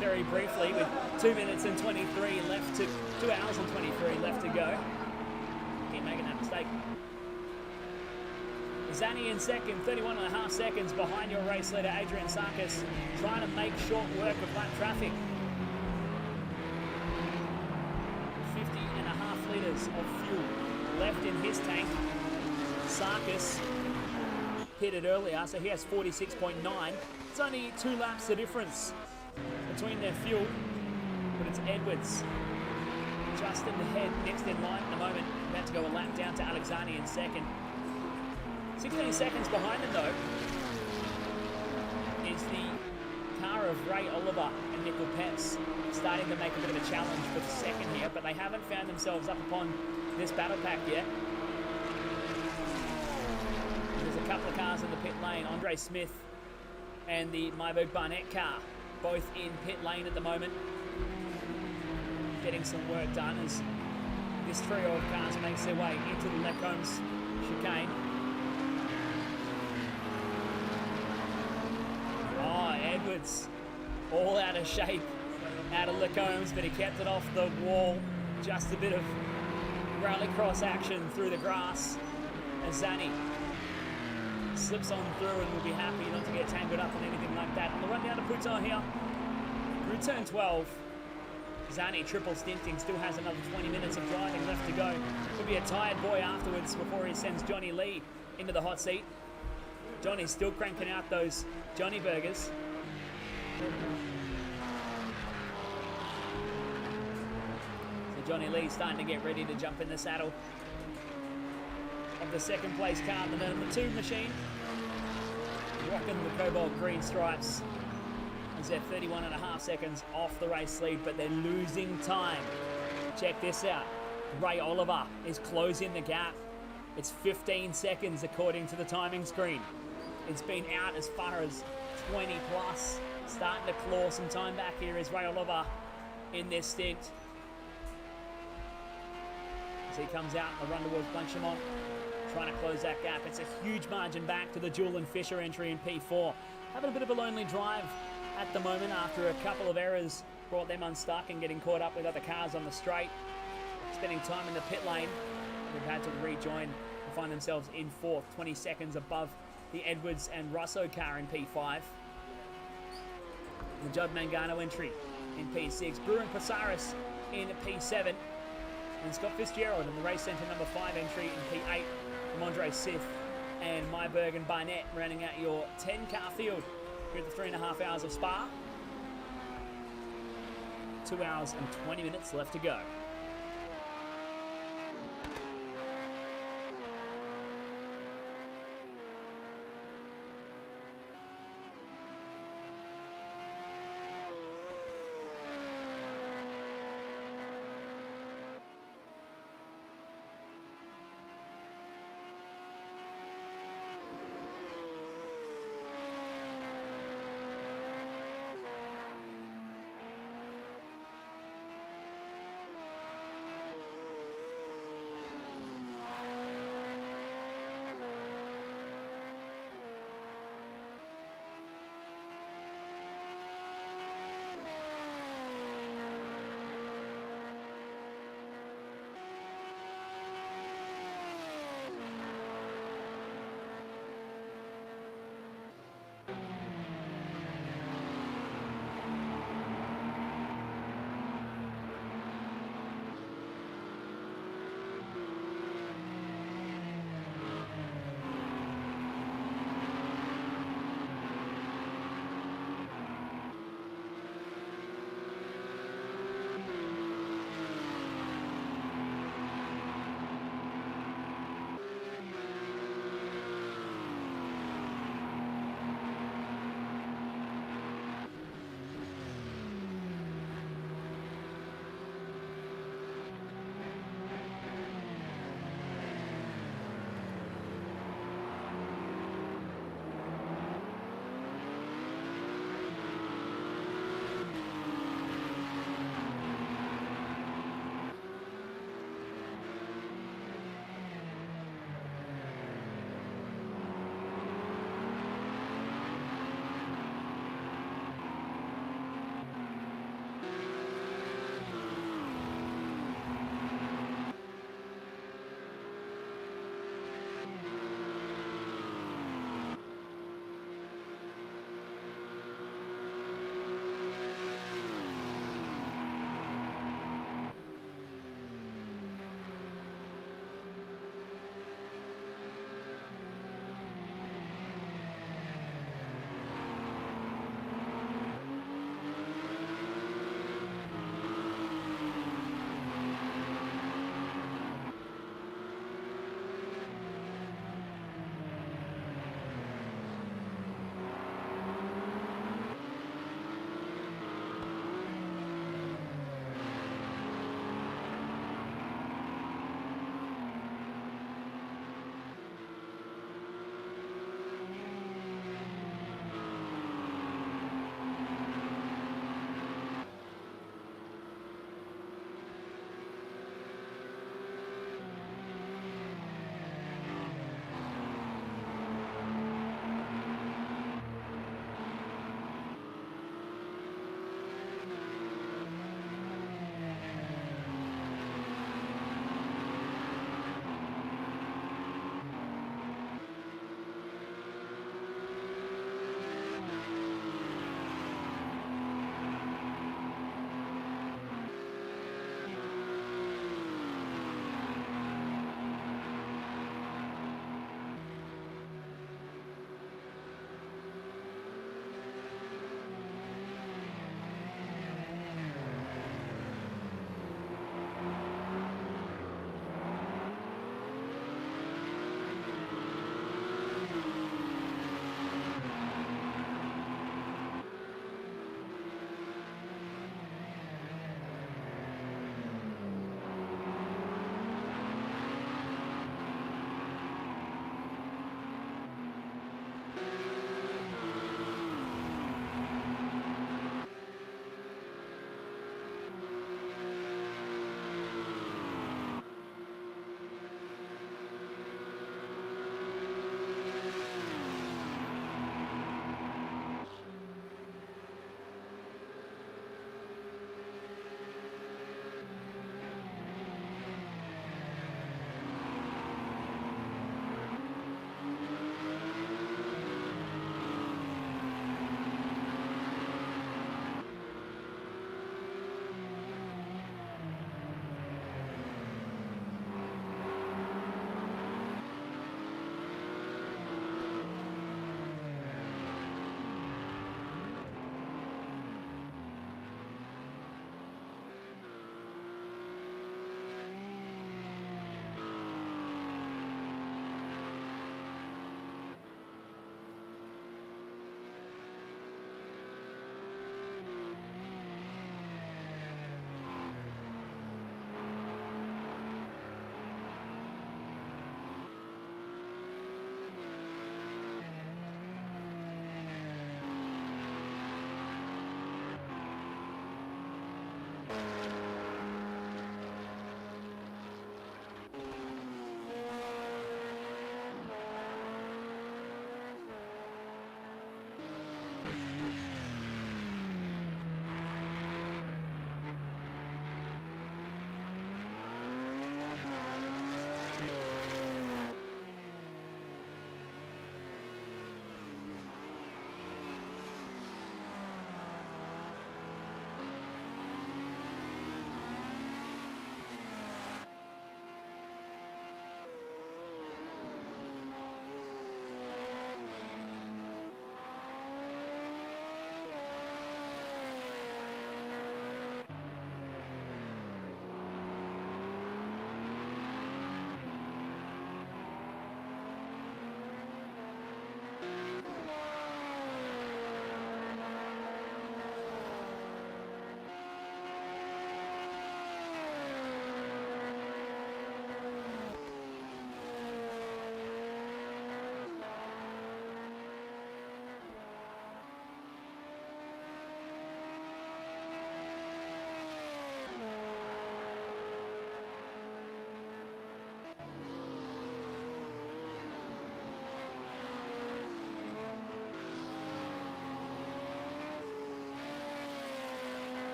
very briefly with 2 minutes and 23 left to 2 hours and 23 left to go. Keep making that mistake. Zani in second, 31.5 seconds behind your race leader Adrian Sarkis, trying to make short work of lap traffic. 50.5 litres of fuel left in his tank. Sarkis pitted earlier, so he has 46.9. It's only 2 laps the difference between their fuel, but it's Edwards just in the head, next in line at the moment, about to go a lap down to Alexani in second. 16 seconds behind them though is the car of Ray Oliver and Nickel Peps, starting to make a bit of a challenge for the second here, but they haven't found themselves up upon this battle pack yet. There's a couple of cars in the pit lane, Andre Smith and the Myberg Barnett car, both in pit lane at the moment, getting some work done as this trio of cars makes their way into the Lecombe's chicane. Oh, Edwards all out of shape out of Lecombe's, but he kept it off the wall. Just a bit of rallycross action through the grass as Zanny slips on through and will be happy not to get tangled up on anything like that. On the run down to Putar here, through turn 12, Zanny triple stinting, still has another 20 minutes of driving left to go. Could be a tired boy afterwards before he sends Johnny Lee into the hot seat. Johnny's still cranking out those Johnny burgers. So Johnny Lee starting to get ready to jump in the saddle of the second place car. The number 2 machine, rocking the cobalt green stripes, as they're 31.5 seconds off the race lead, but they're losing time. Check this out. Ray Oliver is closing the gap. It's 15 seconds according to the timing screen. It's been out as far as 20 plus. Starting to claw some time back here is Ray Oliver in this stint. As he comes out on the run towards Blanchimont, trying to close that gap. It's a huge margin back to the Jewel and Fisher entry in P4. Having a bit of a lonely drive at the moment after a couple of errors brought them unstuck and getting caught up with other cars on the straight. Spending time in the pit lane. They've had to rejoin and find themselves in 4th, 20 seconds above the Edwards and Russo car in P5. The Judd Mangano entry in P6. Brewer and Pasaris in P7. And Scott Fitzgerald in the Race Centre number 5 entry in P8 from Andre Sith and Myberg and Barnett rounding out your 10-car field here at the 3.5 hours of Spa. 2 hours and 20 minutes left to go.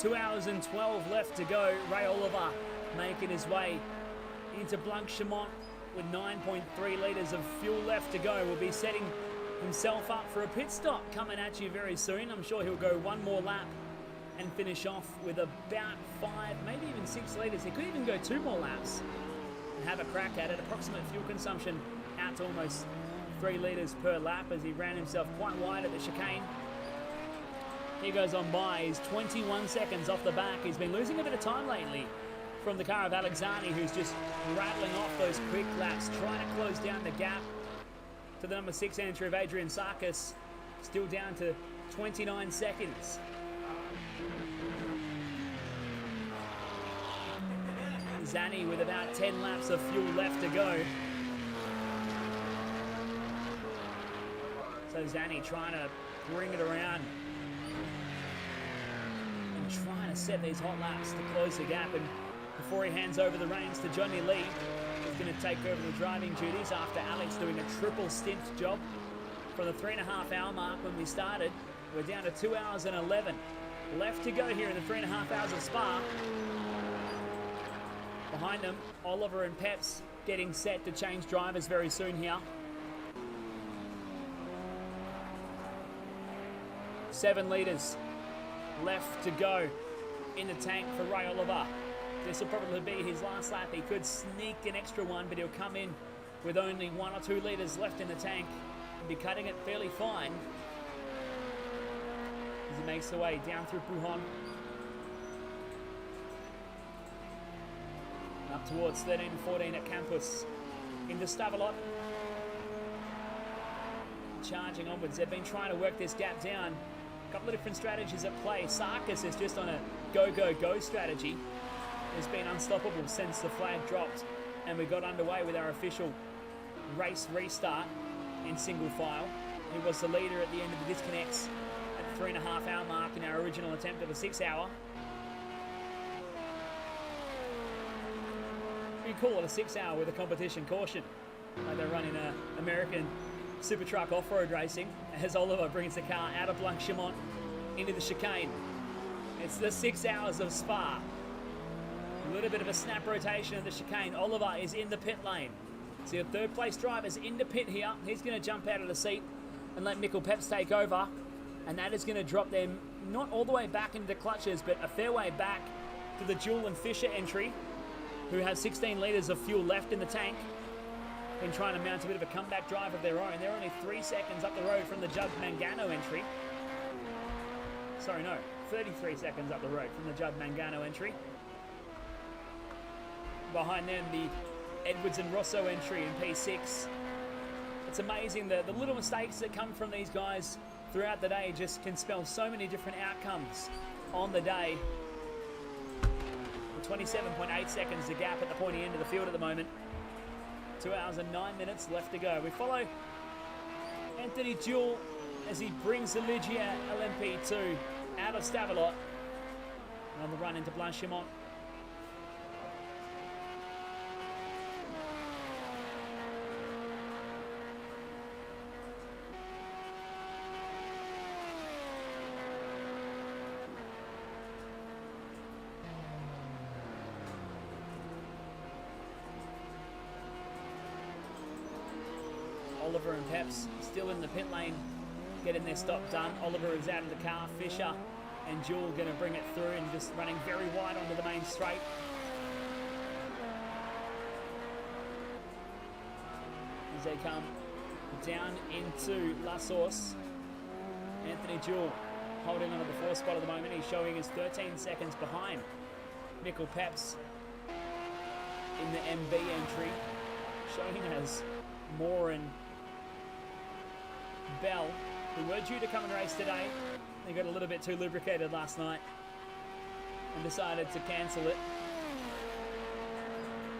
2 hours and 12 left to go. Ray Oliver making his way into Blanchemont with 9.3 litres of fuel left to go. Will be setting himself up for a pit stop coming at you very soon. I'm sure he'll go one more lap and finish off with about 5, maybe even 6 litres. He could even go 2 more laps and have a crack at it. Approximate fuel consumption out to almost 3 litres per lap as he ran himself quite wide at the chicane. He goes on by. He's 21 seconds off the back. He's been losing a bit of time lately from the car of Alexani, who's just rattling off those quick laps, trying to close down the gap to the number 6 entry of Adrian Sarkis, still down to 29 seconds. Zani with about 10 laps of fuel left to go. So Zani trying to bring it around and trying to set these hot laps to close the gap. And before he hands over the reins to Johnny Lee, he's going to take over the driving duties after Alex doing a triple stint job from the 3.5 hour mark when we started. We're down to 2 hours and 11 left to go here in the 3.5 hours of Spa. Behind them, Oliver and Peps getting set to change drivers very soon here. 7 litres left to go in the tank for Ray Oliver. This will probably be his last lap. He could sneak an extra one, but he'll come in with only 1 or 2 litres left in the tank and be cutting it fairly fine as he makes the way down through Pujon. Up towards 13 and 14 at Campus. Into Stavelot. Charging onwards. They've been trying to work this gap down. A couple of different strategies at play. Sarkis is just on a go, go, go strategy. Has been unstoppable since the flag dropped and we got underway with our official race restart in single file. He was the leader at the end of the disconnects at the 3.5 hour mark in our original attempt of a 6 hour. You call it a 6 hour with a competition caution. Like they're running an American super truck off-road racing as Oliver brings the car out of Blanchemont into the chicane. It's the 6 hours of Spa. A little bit of a snap rotation of the chicane. Oliver is in the pit lane. So your third place driver's in the pit here. He's going to jump out of the seat and let Mikkel Peps take over. And that is going to drop them not all the way back into the clutches, but a fair way back to the Jewel and Fisher entry, who have 16 litres of fuel left in the tank. Been trying to mount a bit of a comeback drive of their own. They're only 3 seconds up the road from the Judd Mangano entry. Sorry, no, 33 seconds up the road from the Judd Mangano entry. Behind them, the Edwards and Rosso entry in P6. It's amazing the little mistakes that come from these guys throughout the day just can spell so many different outcomes on the day. 27.8 seconds to gap at the pointy end of the field at the moment. 2 hours and 9 minutes left to go. We follow Anthony Jewell as he brings the Ligia LMP2 out of Stavelot on the run into Blanchemont. Oliver and Peps still in the pit lane, getting their stop done. Oliver is out of the car. Fisher and Jewell going to bring it through and just running very wide onto the main straight. As they come down into La Source, Anthony Jewell holding on to the 4th spot at the moment. He's showing us 13 seconds behind Mikkel Peps in the MB entry, showing us Moore and Bell, who were due to come and race today. They got a little bit too lubricated last night and decided to cancel it.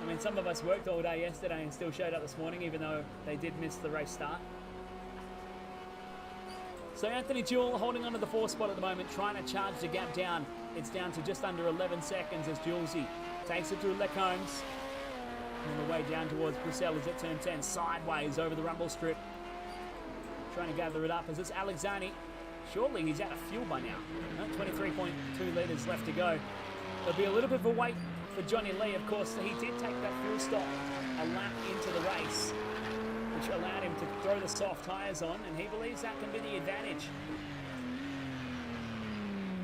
I mean, some of us worked all day yesterday and still showed up this morning, even though they did miss the race start. So Anthony Jewell holding on to the 4th spot at the moment, trying to charge the gap down. It's down to just under 11 seconds as Julesy takes it through Lecombs. On the way down towards Bruxelles at turn 10, sideways over the rumble strip. Trying to gather it up as it's Alexani surely he's out of fuel by now. 23.2 litres left to go. There'll be a little bit of a wait for Johnny Lee, of course. He did take that fuel stop a lap into the race, which allowed him to throw the soft tyres on, and he believes that can be the advantage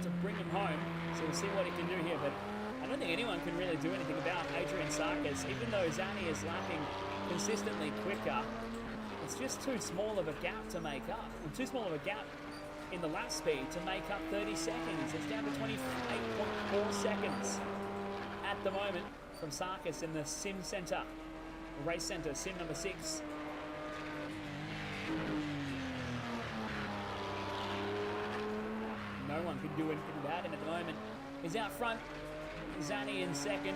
to bring him home. So we'll see what he can do here, but I don't think anyone can really do anything about Adrian Sarkis. Even though Zani is lapping consistently quicker, it's just too small of a gap to make up, and too small of a gap in the lap speed to make up 30 seconds. It's down to 28.4 seconds at the moment from Sarkis in the sim center, race center, sim number 6. No one can do anything about him at the moment. He's out front, Zani in second,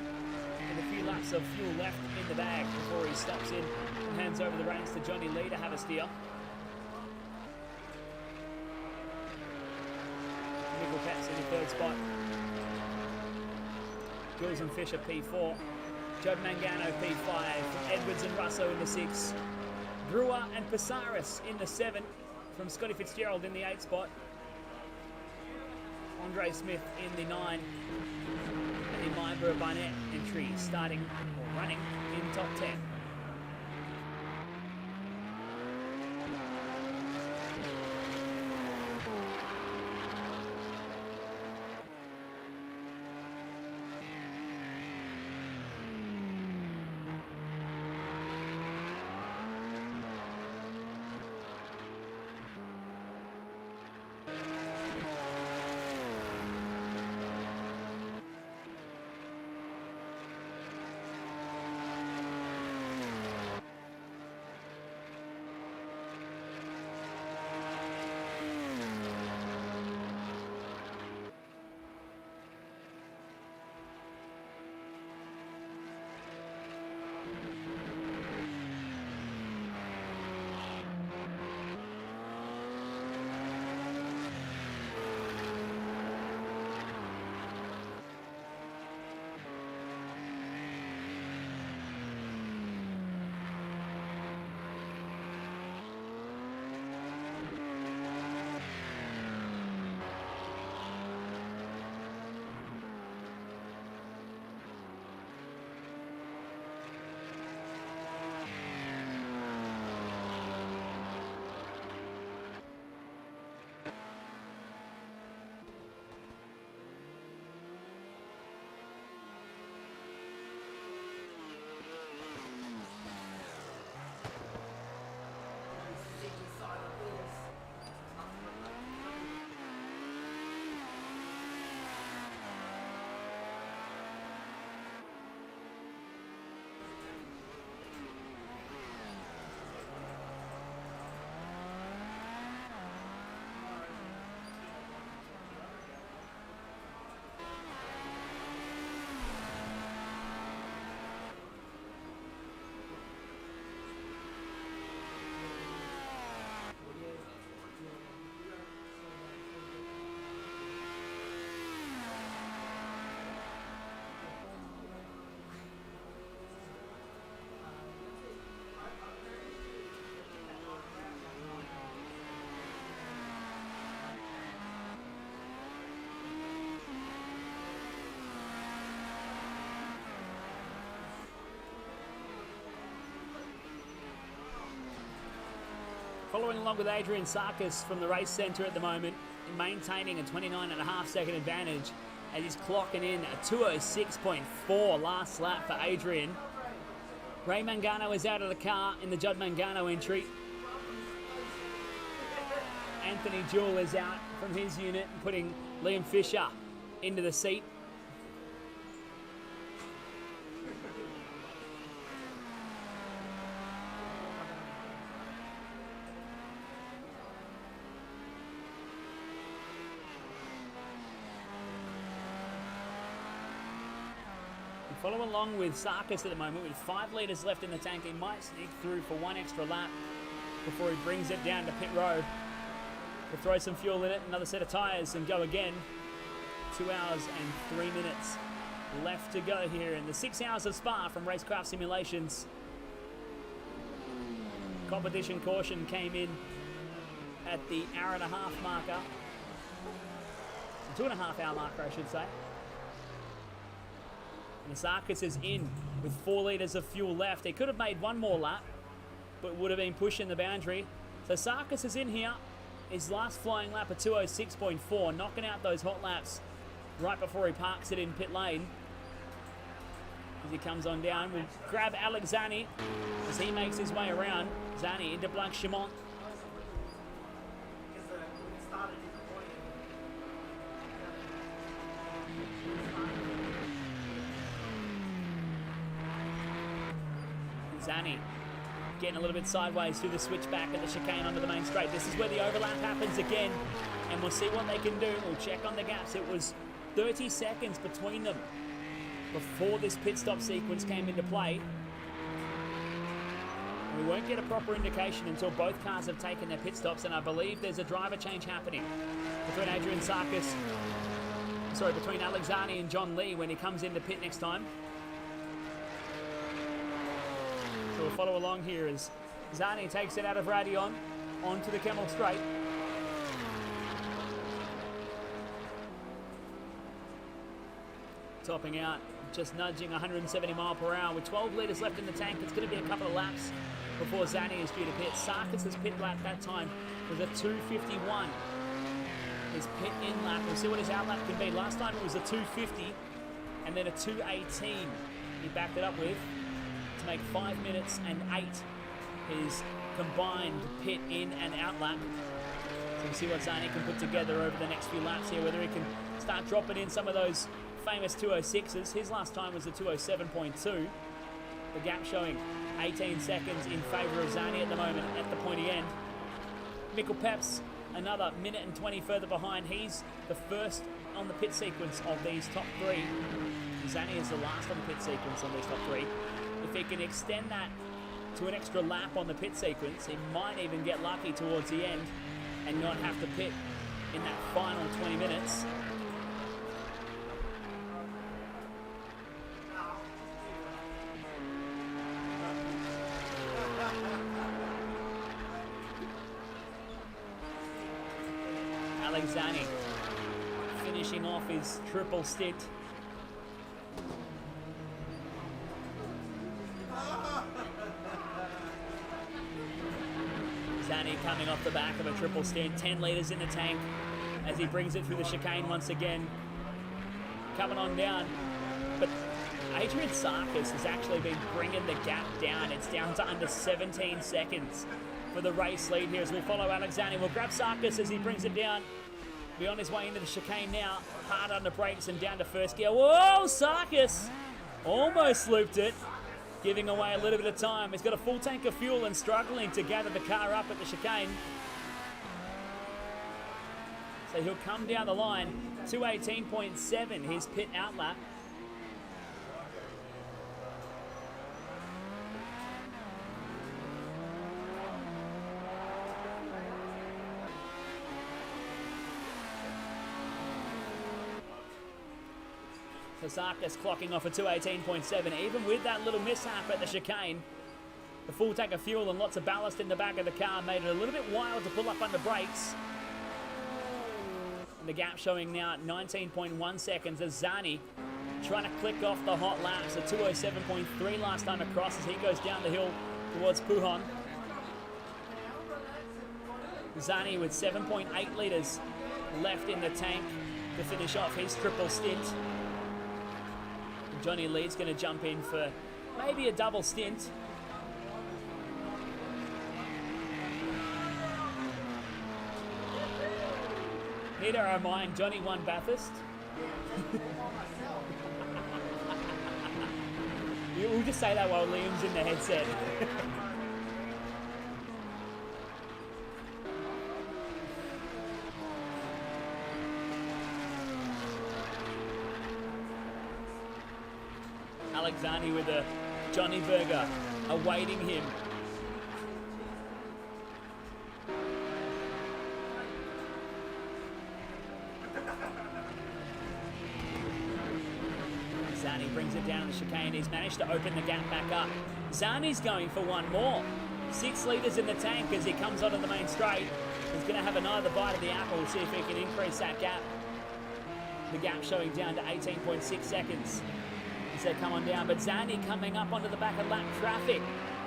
and a few laps of fuel left in the bag before he stops in and hands over the reins to Johnny Lee to have a steer. Nickel Pets in the 3rd spot. Gills and Fisher P4. Judd Mangano P5. From Edwards and Russo in the 6. Brewer and Pasaris in the 7. From Scotty Fitzgerald in the 8th spot. Andre Smith in the 9. And the Mybra Barnett entry starting or running in top 10. Following along with Adrian Sarkis from the race centre at the moment, maintaining a 29.5 second advantage as he's clocking in a 2:06.4 last lap for Adrian. Ray Mangano is out of the car in the Judd Mangano entry. Anthony Jewell is out from his unit, putting Liam Fisher into the seat. Follow along with Sarkis at the moment with 5 litres left in the tank. He might sneak through for one extra lap before he brings it down to pit road. We'll throw some fuel in it, another set of tyres and go again. 2 hours and 3 minutes left to go here in the 6 hours of Spa from RaceKraft Simulations. Competition caution came in at the hour and a half marker. 2.5 hour marker, I should say. And Sarkis is in with 4 litres of fuel left. He could have made one more lap, but would have been pushing the boundary. So Sarkis is in here. His last flying lap of 206.4, knocking out those hot laps right before he parks it in pit lane. As he comes on down, we'll grab Alex Zani as he makes his way around. Zani into Blanchimont. Zani getting a little bit sideways through the switchback at the chicane onto the main straight. This is where the overlap happens again, and we'll see what they can do. We'll check on the gaps. It was 30 seconds between them before this pit stop sequence came into play. We won't get a proper indication until both cars have taken their pit stops, and I believe there's a driver change happening between Adrian Sarkis, between Alexani and John Lee when he comes into pit next time. So we'll follow along here as Zani takes it out of Radion onto the Camel Straight. Topping out, just nudging 170 mile per hour with 12 litres left in the tank. It's going to be a couple of laps before Zani is due to pit. Sarkis' pit lap that time was a 2:51. His pit in lap, we'll see what his out lap can be. Last time it was a 2:50 and then a 2:18 he backed it up with to make 5 minutes and 8 his combined pit in and out lap. So we'll see what Zani can put together over the next few laps here, whether he can start dropping in some of those famous 206s. His last time was a 207.2. The gap showing 18 seconds in favour of Zani at the moment at the pointy end. Mikkel Peps, another minute and 20 further behind. He's the first on the pit sequence of these top three. Zani is the last on the pit sequence on these top three. If he can extend that to an extra lap on the pit sequence, he might even get lucky towards the end and not have to pit in that final 20 minutes. Zani finishing off his triple stint. Zani coming off the back of a triple stint, 10 litres in the tank as he brings it through the chicane once again. Coming on down, but Adrian Sarkis has actually been bringing the gap down. It's down to under 17 seconds for the race lead here as we follow Alex Zani. We'll grab Sarkis as he brings it down. Be on his way into the chicane now, hard on the brakes and down to first gear. Whoa, Sarkis almost looped it, giving away a little bit of time. He's got a full tank of fuel and struggling to gather the car up at the chicane. So he'll come down the line, 2:18.7 his pit out lap. Sarkis clocking off a 2:18.7, even with that little mishap at the chicane. The full tank of fuel and lots of ballast in the back of the car made it a little bit wild to pull up under brakes. And the gap showing now at 19.1 seconds as Zani trying to click off the hot laps. A 2:07.3 last time across as he goes down the hill towards Pujon. Zani with 7.8 litres left in the tank to finish off his triple stint. Johnny Lee's going to jump in for maybe a double stint. Need to remind Johnny won Bathurst. We'll just say that while Liam's in the headset. Alexani with a Johnny Burger awaiting him. Zani brings it down the chicane. He's managed to open the gap back up. Zani's going for one more. 6 litres in the tank as he comes onto the main straight. He's going to have another bite of the apple, see if he can increase that gap. The gap showing down to 18.6 seconds as they come on down. But Zanny coming up onto the back of lap traffic.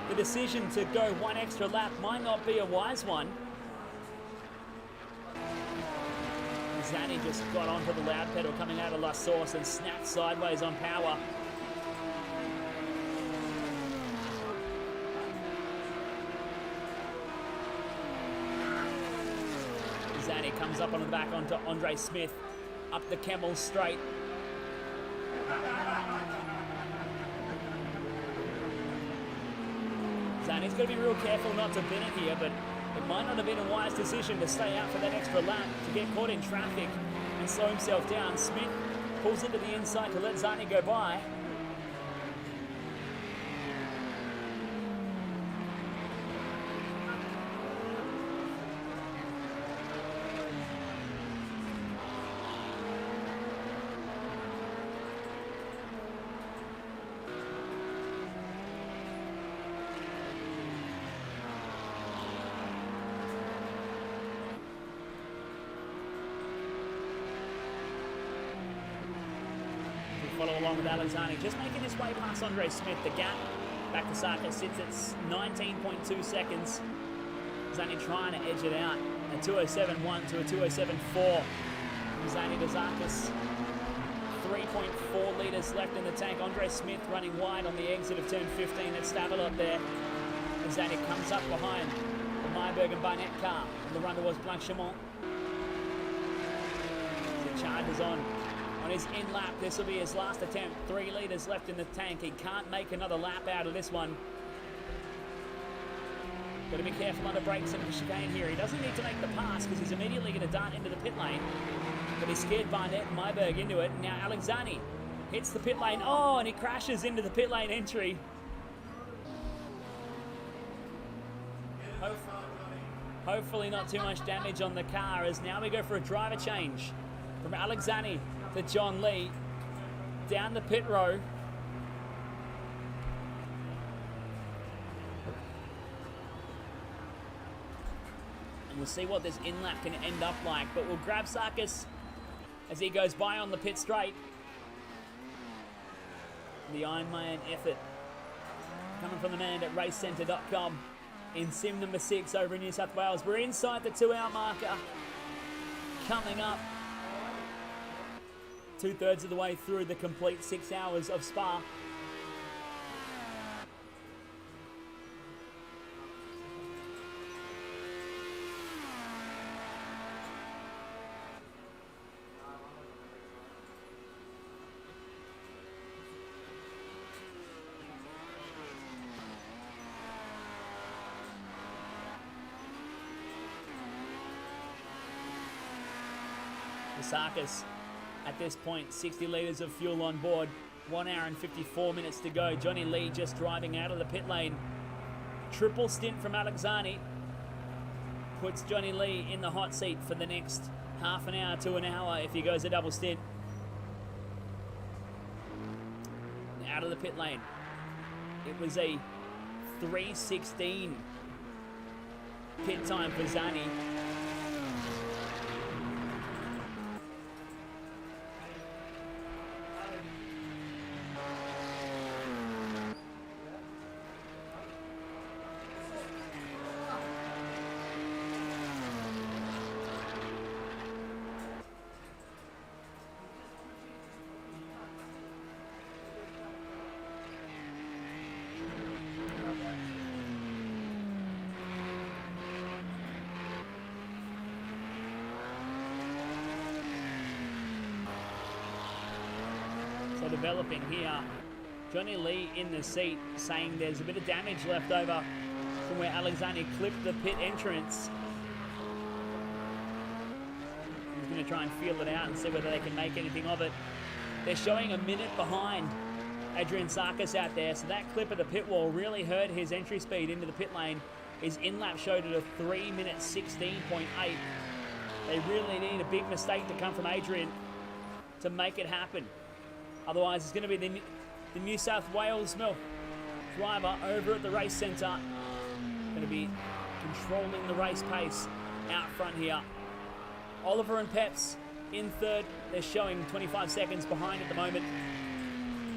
The decision to go one extra lap might not be a wise one. Zanny just got onto the loud pedal coming out of La Source and snapped sideways on power. Zanny comes up on the back onto Andre Smith, up the Kemmel straight. Zanny's got to be real careful not to bin it here, but it might not have been a wise decision to stay out for that extra lap, to get caught in traffic and slow himself down. Smith pulls it to the inside to let Zanny go by. Follow along with Alexani, just making his way past Andre Smith. The gap back to Sarkis sits at 19.2 seconds. Zanny trying to edge it out. A 207.1 to a 207.4 from Zanny to Sarkis. 3.4 litres left in the tank. Andre Smith running wide on the exit of turn 15 at Stavelot there. And Zanny comes up behind the Myberg and Barnett car. And the runner was Blanchimont. He charges on his in lap. This will be his last attempt. 3 litres left in the tank. He can't make another lap out of this one. Got to be careful under brakes in the chicane here. He doesn't need to make the pass because he's immediately going to dart into the pit lane. But he scared Barnett and Myberg into it. Now Alexani hits the pit lane. Oh, and he crashes into the pit lane entry. Hopefully not too much damage on the car, as now we go for a driver change from Alexani to John Lee down the pit row. And we'll see what this in-lap can end up like, but we'll grab Sarkis as he goes by on the pit straight. The Ironman effort coming from the man at racecentre.com in sim number 6 over in New South Wales. We're inside the 2-hour marker coming up. 2/3 of the way through the complete 6 hours of Spa. Sarkis, at this point, 60 litres of fuel on board, 1 hour and 54 minutes to go. Johnny Lee just driving out of the pit lane. Triple stint from Alexani puts Johnny Lee in the hot seat for the next half an hour to an hour if he goes a double stint. Out of the pit lane. It was a 3:16 pit time for Zani. Developing here, Johnny Lee in the seat saying there's a bit of damage left over from where Alexani clipped the pit entrance. He's going to try and feel it out and see whether they can make anything of it. They're showing a minute behind Adrian Sarkis out there, so that clip of the pit wall really hurt his entry speed into the pit lane. His in-lap showed it a 3:16.8. They really need a big mistake to come from Adrian to make it happen. Otherwise, it's going to be the New South Wales driver over at the race centre. Going to be controlling the race pace out front here. Oliver and Peps in third. They're showing 25 seconds behind at the moment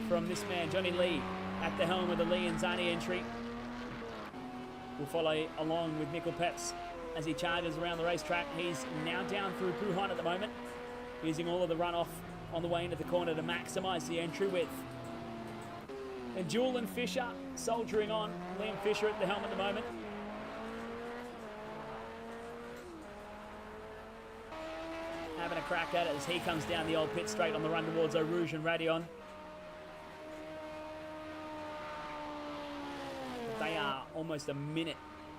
from this man, Johnny Lee, at the helm of the Lee and Zani entry. We'll follow along with Mikkel Peps as he charges around the racetrack. He's now down through Puhan at the moment, using all of the runoff on the way into the corner to maximise the entry width. And Jewel and Fisher soldiering on. Liam Fisher at the helm at the moment. Having a crack at it as he comes down the old pit straight on the run towards Eau Rouge and Radion. They are almost a minute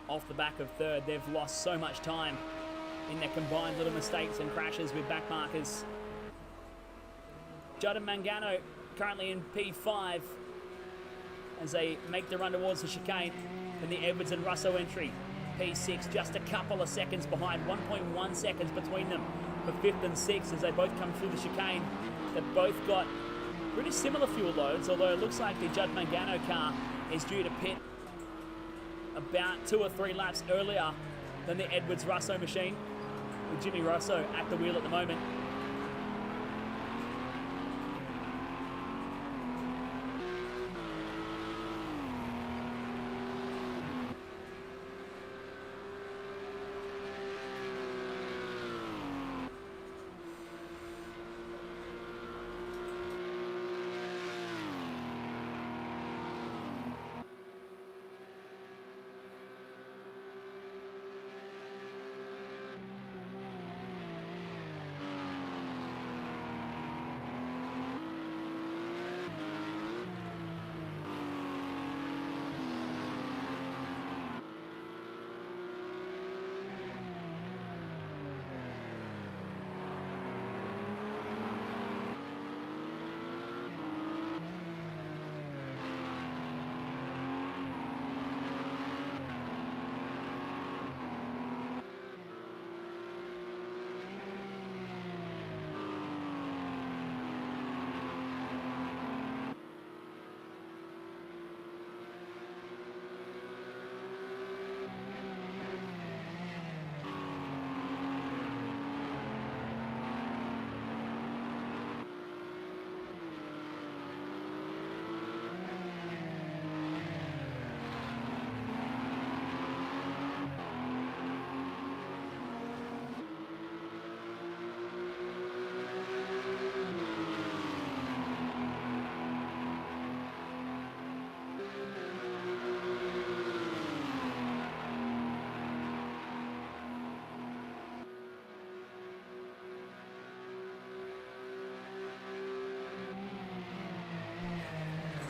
off the back of third. They've lost so much time in their combined little mistakes and crashes with back markers. Judd and Mangano currently in P5 as they make the run towards the chicane. And the Edwards and Russo entry, P6, just a couple of seconds behind, 1.1 seconds between them for 5th and 6th as they both come through the chicane. They've both got pretty similar fuel loads, although it looks like the Judd Mangano car is due to pit about 2 or 3 laps earlier than the Edwards Russo machine, with Jimmy Russo at the wheel at the moment.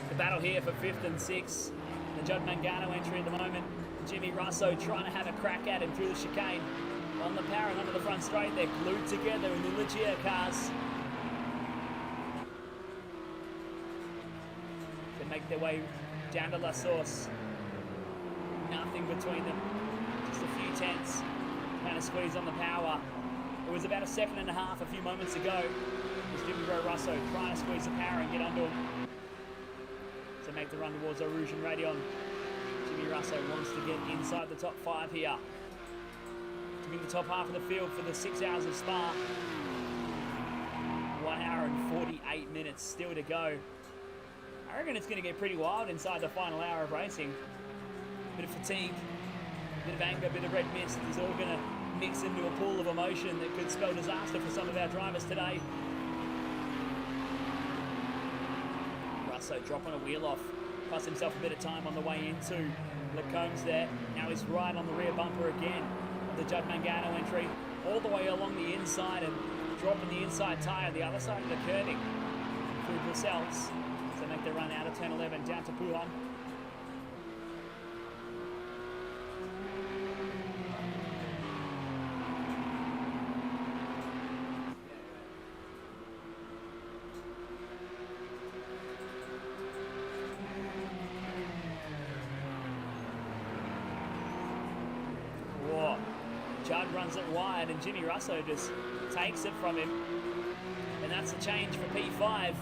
The battle here for 5th and 6th. The Judd Mangano entry at the moment. Jimmy Russo trying to have a crack at him through the chicane. On the power and onto the front straight, they're glued together in the Ligier cars. They make their way down to La Source. Nothing between them. Just a few tenths. Trying to squeeze on the power. It was about a second and a half a few moments ago. It was Jimmy Russo trying to squeeze the power and get onto him. To make the run towards Eau Rouge and Radion. Jimmy Russo wants to get inside the top 5 here. To be in the top half of the field for the 6 hours of Spa. 1 hour and 48 minutes still to go. I reckon it's going to get pretty wild inside the final hour of racing. A bit of fatigue, a bit of anger, a bit of red mist is all going to mix into a pool of emotion that could spell disaster for some of our drivers today. Russo dropping a wheel off, cost himself a bit of time on the way into Lacombes there. Now he's right on the rear bumper again of the Judd Mangano entry, all the way along the inside and dropping the inside tyre the other side of the curving through Brussels. So make the run out of turn 11 down to Puhan. Judd runs it wide and Jimmy Russo just takes it from him. And that's the change for P5.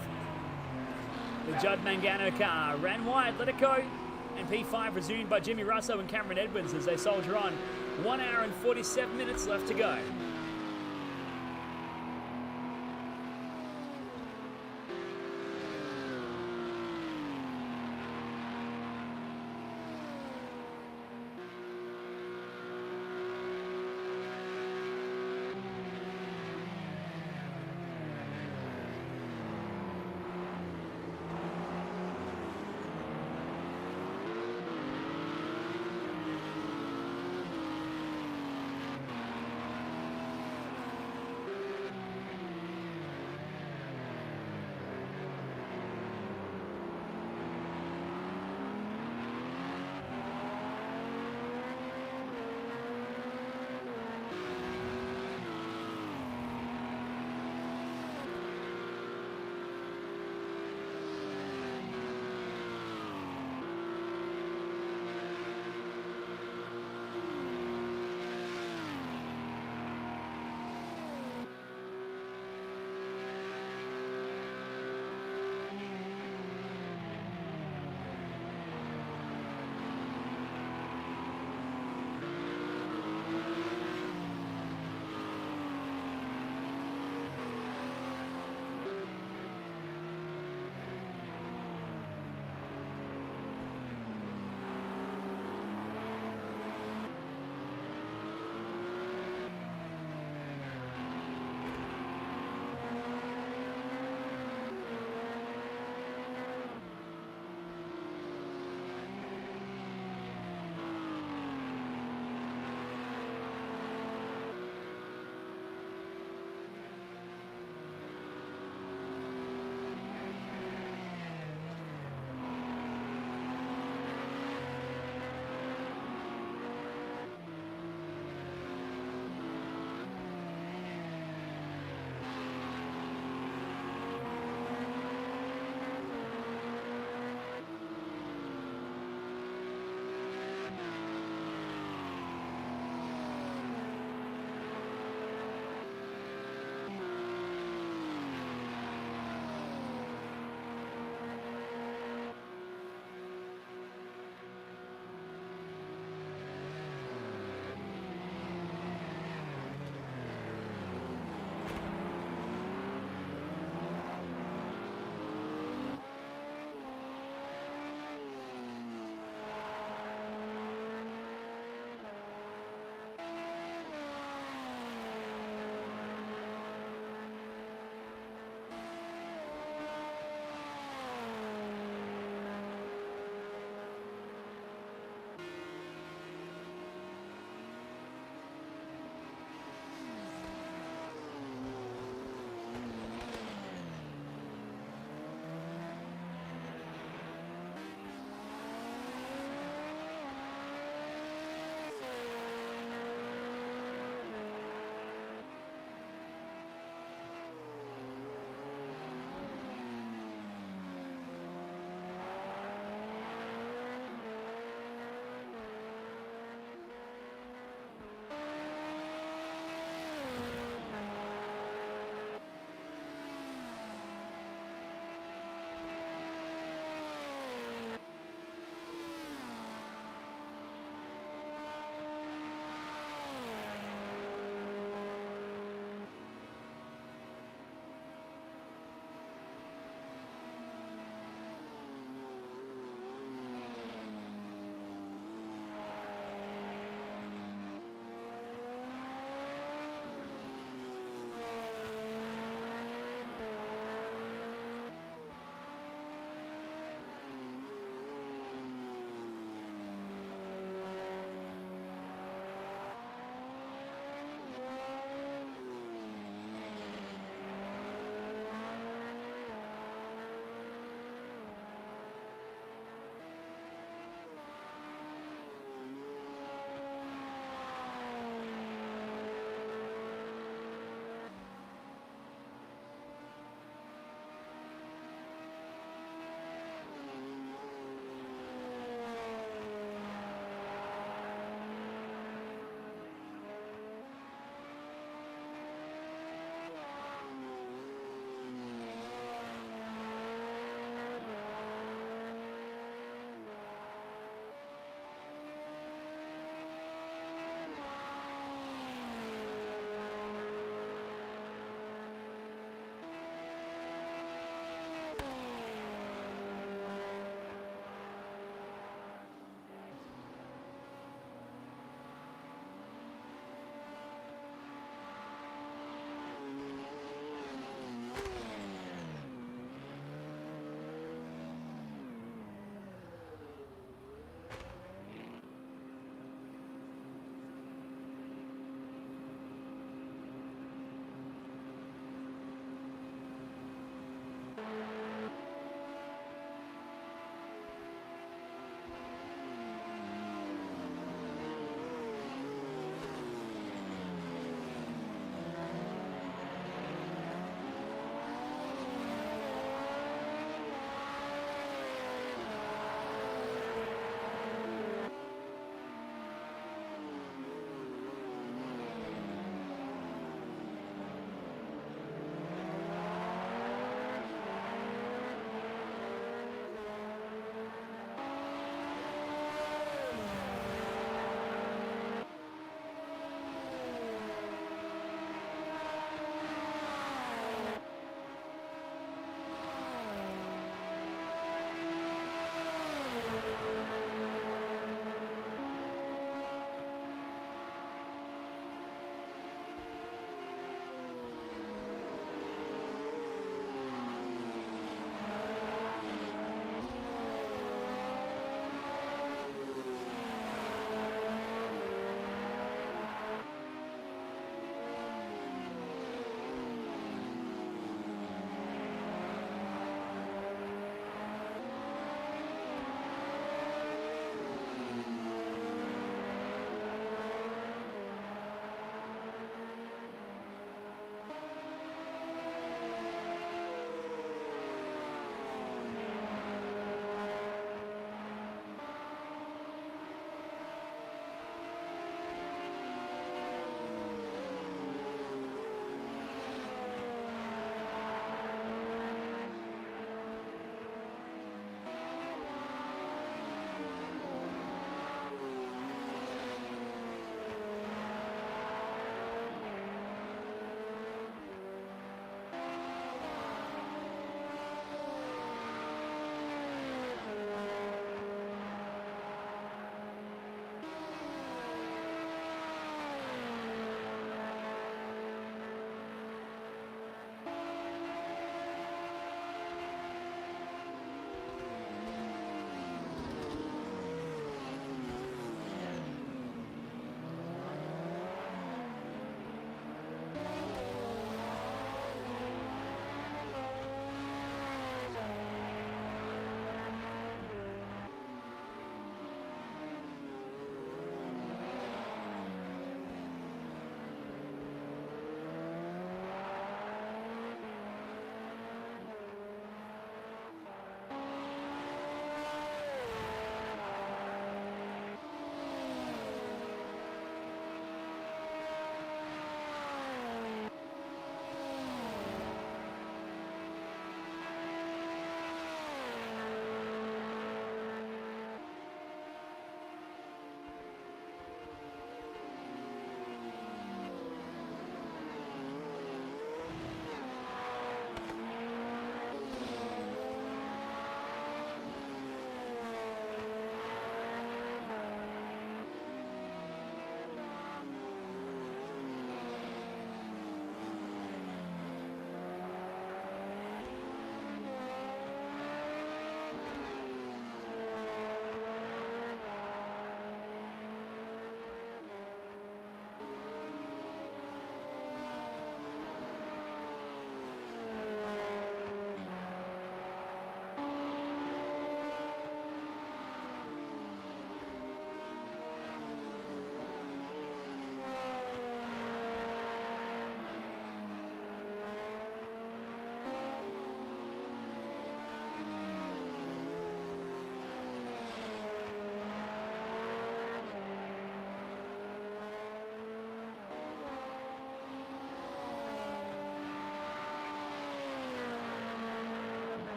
The Judd Mangano car ran wide, let it go. And P5 resumed by Jimmy Russo and Cameron Edwards as they soldier on. 1 hour and 47 minutes left to go.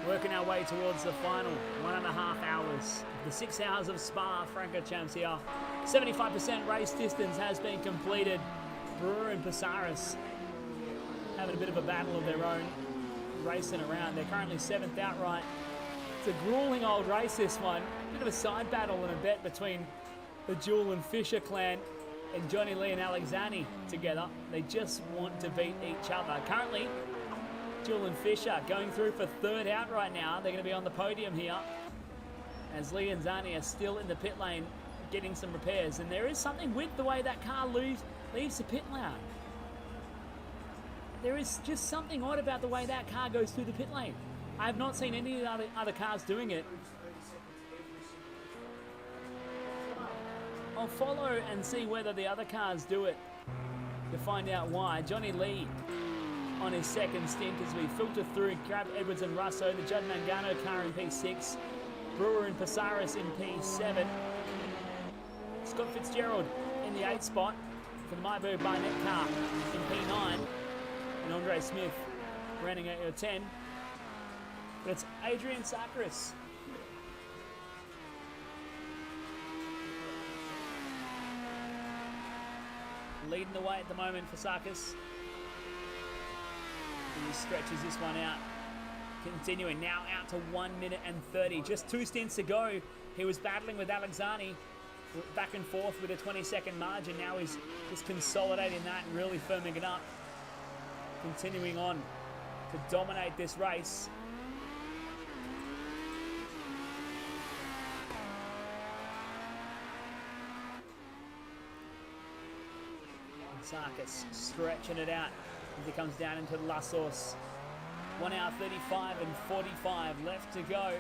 Working our way towards the final 1.5 hours. The 6 hours of Spa Francorchamps here. 75% race distance has been completed. Brewer and Pasaris having a bit of a battle of their own, racing around. They're currently 7th outright. It's a grueling old race, this one. Bit of a side battle and a bet between the Jewel and Fisher clan and Johnny Lee and Alexani together. They just want to beat each other. Currently, Jewel and Fisher going through for 3rd out right now. They're going to be on the podium here as Lee and Zani are still in the pit lane getting some repairs. And there is something with the way that car leaves the pit lane. There is just something odd about the way that car goes through the pit lane. I have not seen any of the other cars doing it. I'll follow and see whether the other cars do it to find out why. Johnny Lee on his 2nd stint as we filter through, grab Edwards and Russo, the Judd Mangano car in P6, Brewer and Pasaris in P7, Scott Fitzgerald in the 8th spot for the Myberg Barnett car in P9, and Andre Smith running at 10. But it's Adrian Sakharis leading the way at the moment for Sakharis. He stretches this one out. Continuing now out to 1 minute and 30. Just 2 stints to go. He was battling with Alexani back and forth with a 20-second margin. Now he's just consolidating that and really firming it up. Continuing on to dominate this race. Sakharis stretching it out as he comes down into La Source. 1 hour 35 and 45 left to go.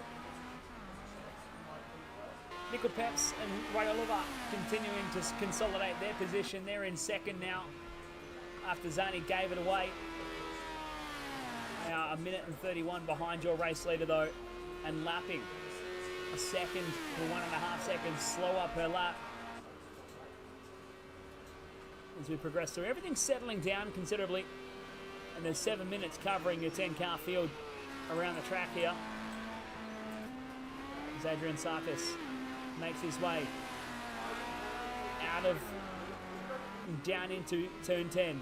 Nickel Peps and Ray Oliver continuing to consolidate their position. They're in 2nd now after Zani gave it away. Now 1 minute and 31 behind your race leader though, and lapping a second to 1.5 seconds slower per lap. As we progress through, everything's settling down considerably, and there's 7 minutes covering your 10-car field around the track here. As Adrian Sakharis makes his way out of down into turn 10.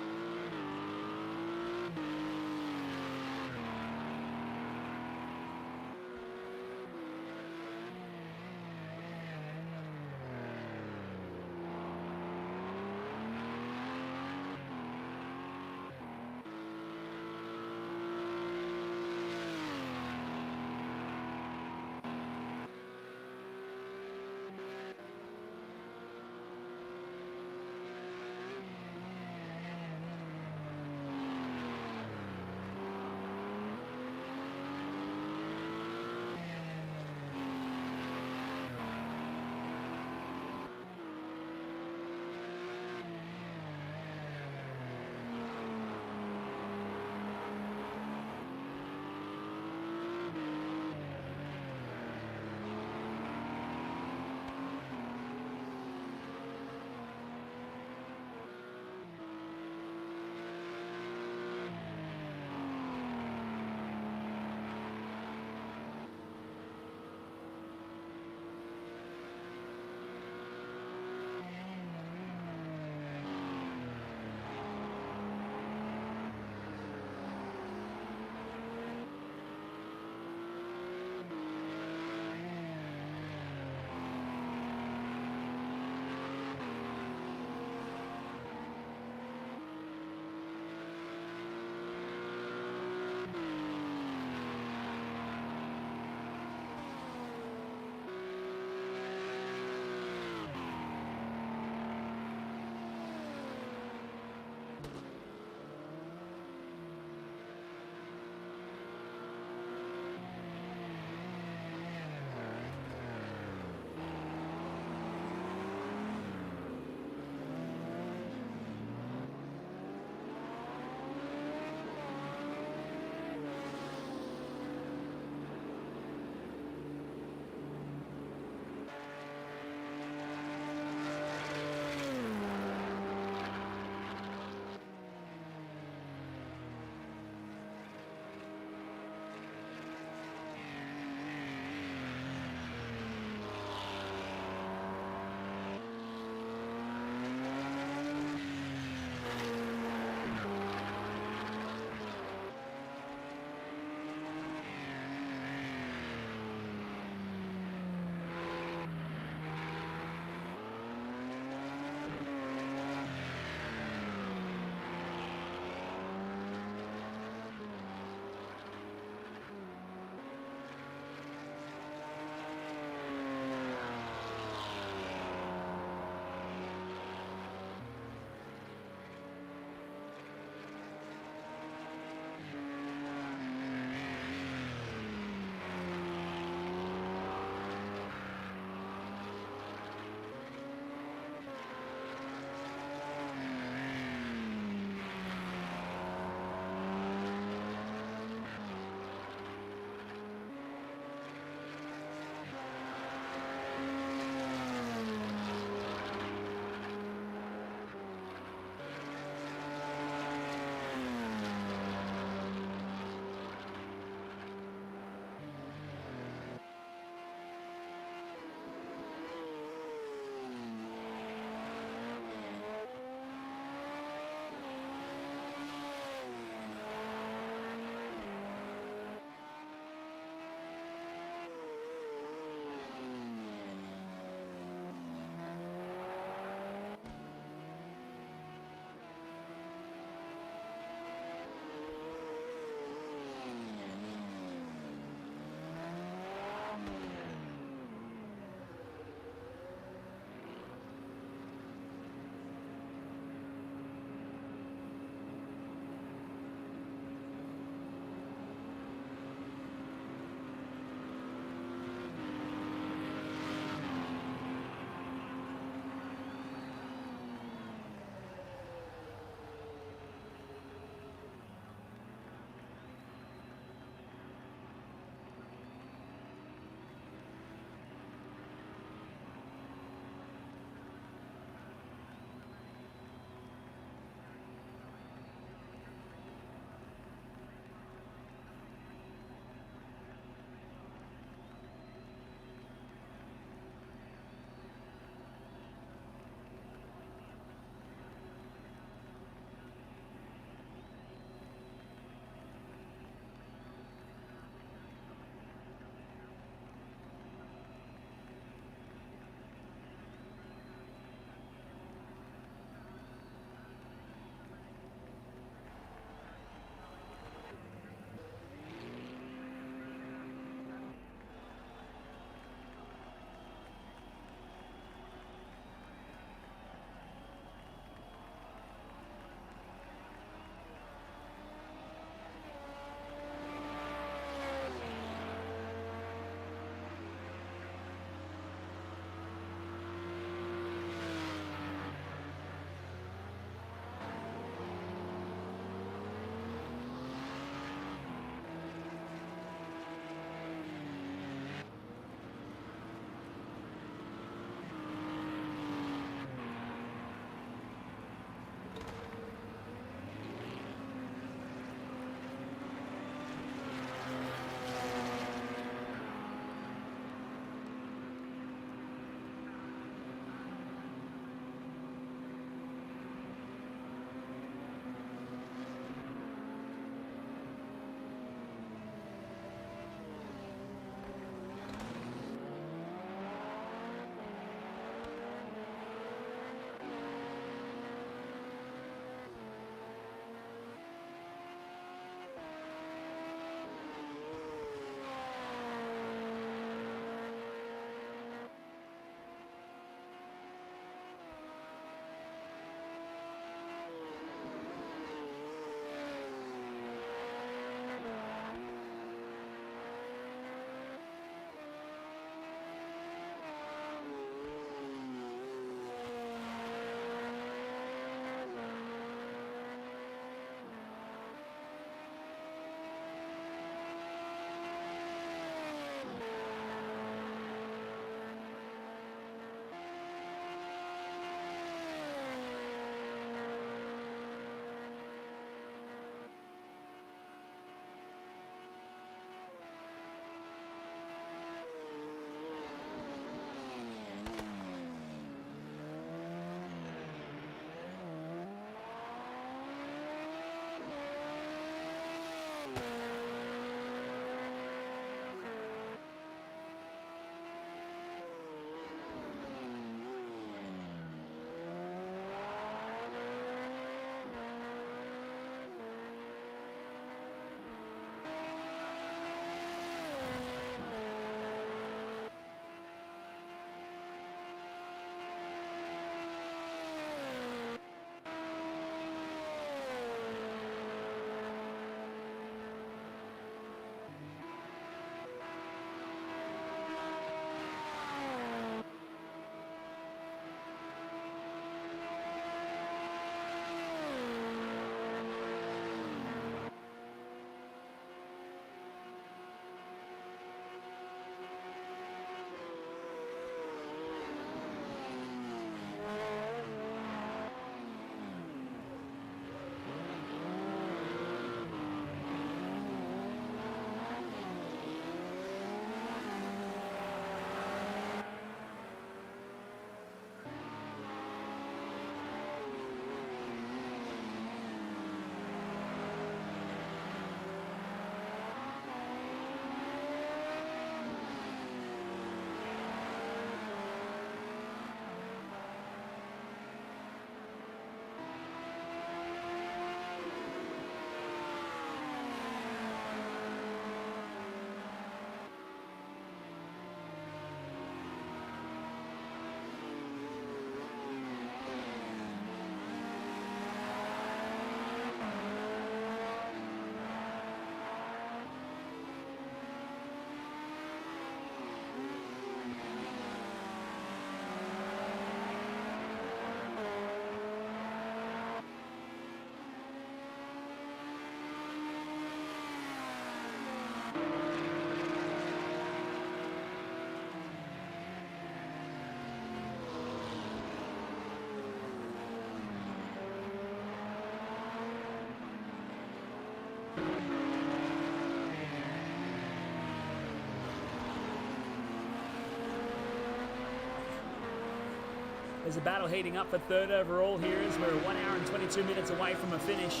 There's a battle heating up for third overall here as we're 1 hour and 22 minutes away from a finish.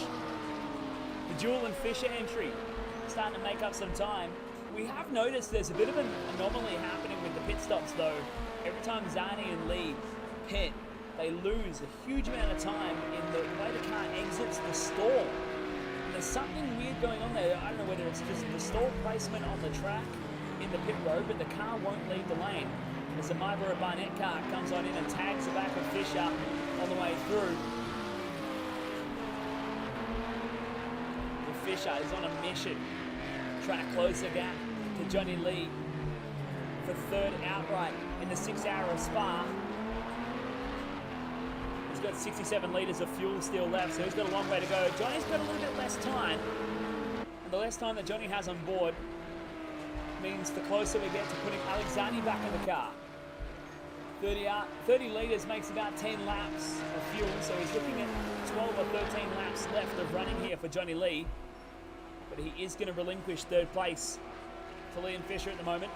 The Jewel and Fisher entry starting to make up some time. We have noticed there's a bit of an anomaly happening with the pit stops though. Every time Zani and Lee pit, they lose a huge amount of time in the way the car exits the stall. And there's something weird going on there. I don't know whether it's just the stall placement on the track in the pit road, but the car won't leave the lane. As the Marlboro Barnett car comes on in and tags the back of Fisher on the way through. Well, Fisher is on a mission, trying to close the gap to Johnny Lee for third outright in the 6 hour of Spa. He's got 67 litres of fuel still left, so he's got a long way to go. Johnny's got a little bit less time, and the less time that Johnny has on board means the closer we get to putting Alexani back in the car. 30 litres makes about 10 laps of fuel, so he's looking at 12 or 13 laps left of running here for Johnny Lee. But he is going to relinquish third place to Liam Fisher at the moment.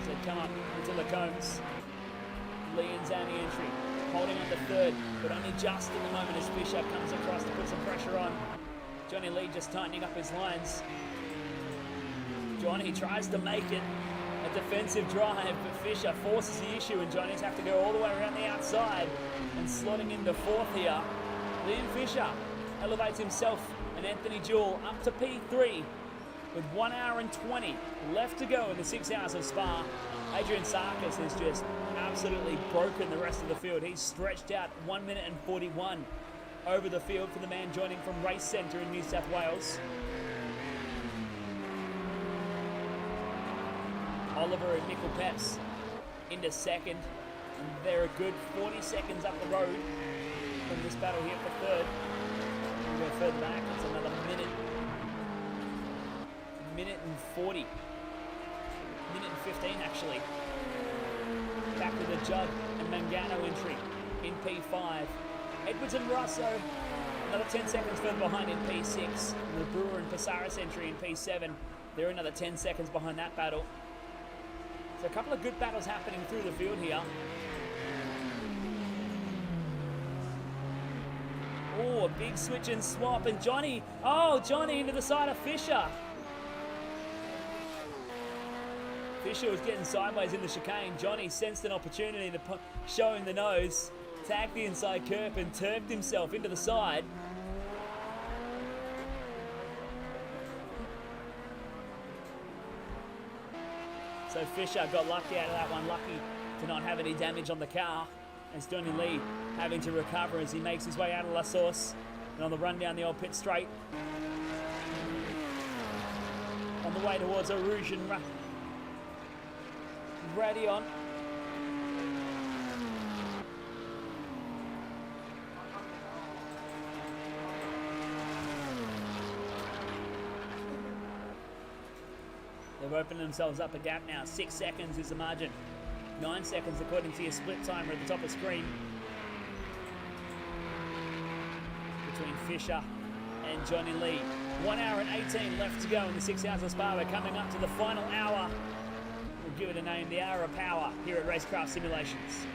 So come up into the cones. Lee and Zani entry, holding on to third, but only just at the moment as Fisher comes across to put some pressure on. Johnny Lee just tightening up his lines. Johnny tries to make it a defensive drive, but Fisher forces the issue and Johnny's have to go all the way around the outside and slotting into fourth here. Liam Fisher elevates himself and Anthony Jewell up to P3 with 1 hour and 20 left to go in the 6 hours of Spa. Adrian Sarkis has just absolutely broken the rest of the field. He's stretched out 1 minute and 41 over the field for the man joining from Race Centre in New South Wales. Oliver and Nickel Peps into second, and they're a good 40 seconds up the road from this battle here for third. We'll go further back, it's another minute and 40, minute and 15 actually. Back to the Judd and Mangano entry in P5. Edwards and Russo, another 10 seconds further behind in P6. The Brewer and Pasaris entry in P7. They're another 10 seconds behind that battle. So a couple of good battles happening through the field here. Oh, a big switch and swap, and Johnny into the side of Fisher. Fisher was getting sideways in the chicane. Johnny sensed an opportunity to show him the nose, tagged the inside curb and turfed himself into the side. So Fisher got lucky out of that one, lucky to not have any damage on the car. As Johnny Lee having to recover as he makes his way out of La Source and on the run down the old pit straight. On the way towards a Rouge and Radion. They've opened themselves up a gap now. 6 seconds is the margin. 9 seconds according to your split timer at the top of the screen. Between Fisher and Johnny Lee. 1 hour and 18 left to go in the 6 hours of Spa. We're coming up to the final hour. We'll give it a name, the Hour of Power, here at RaceKraft Simulations.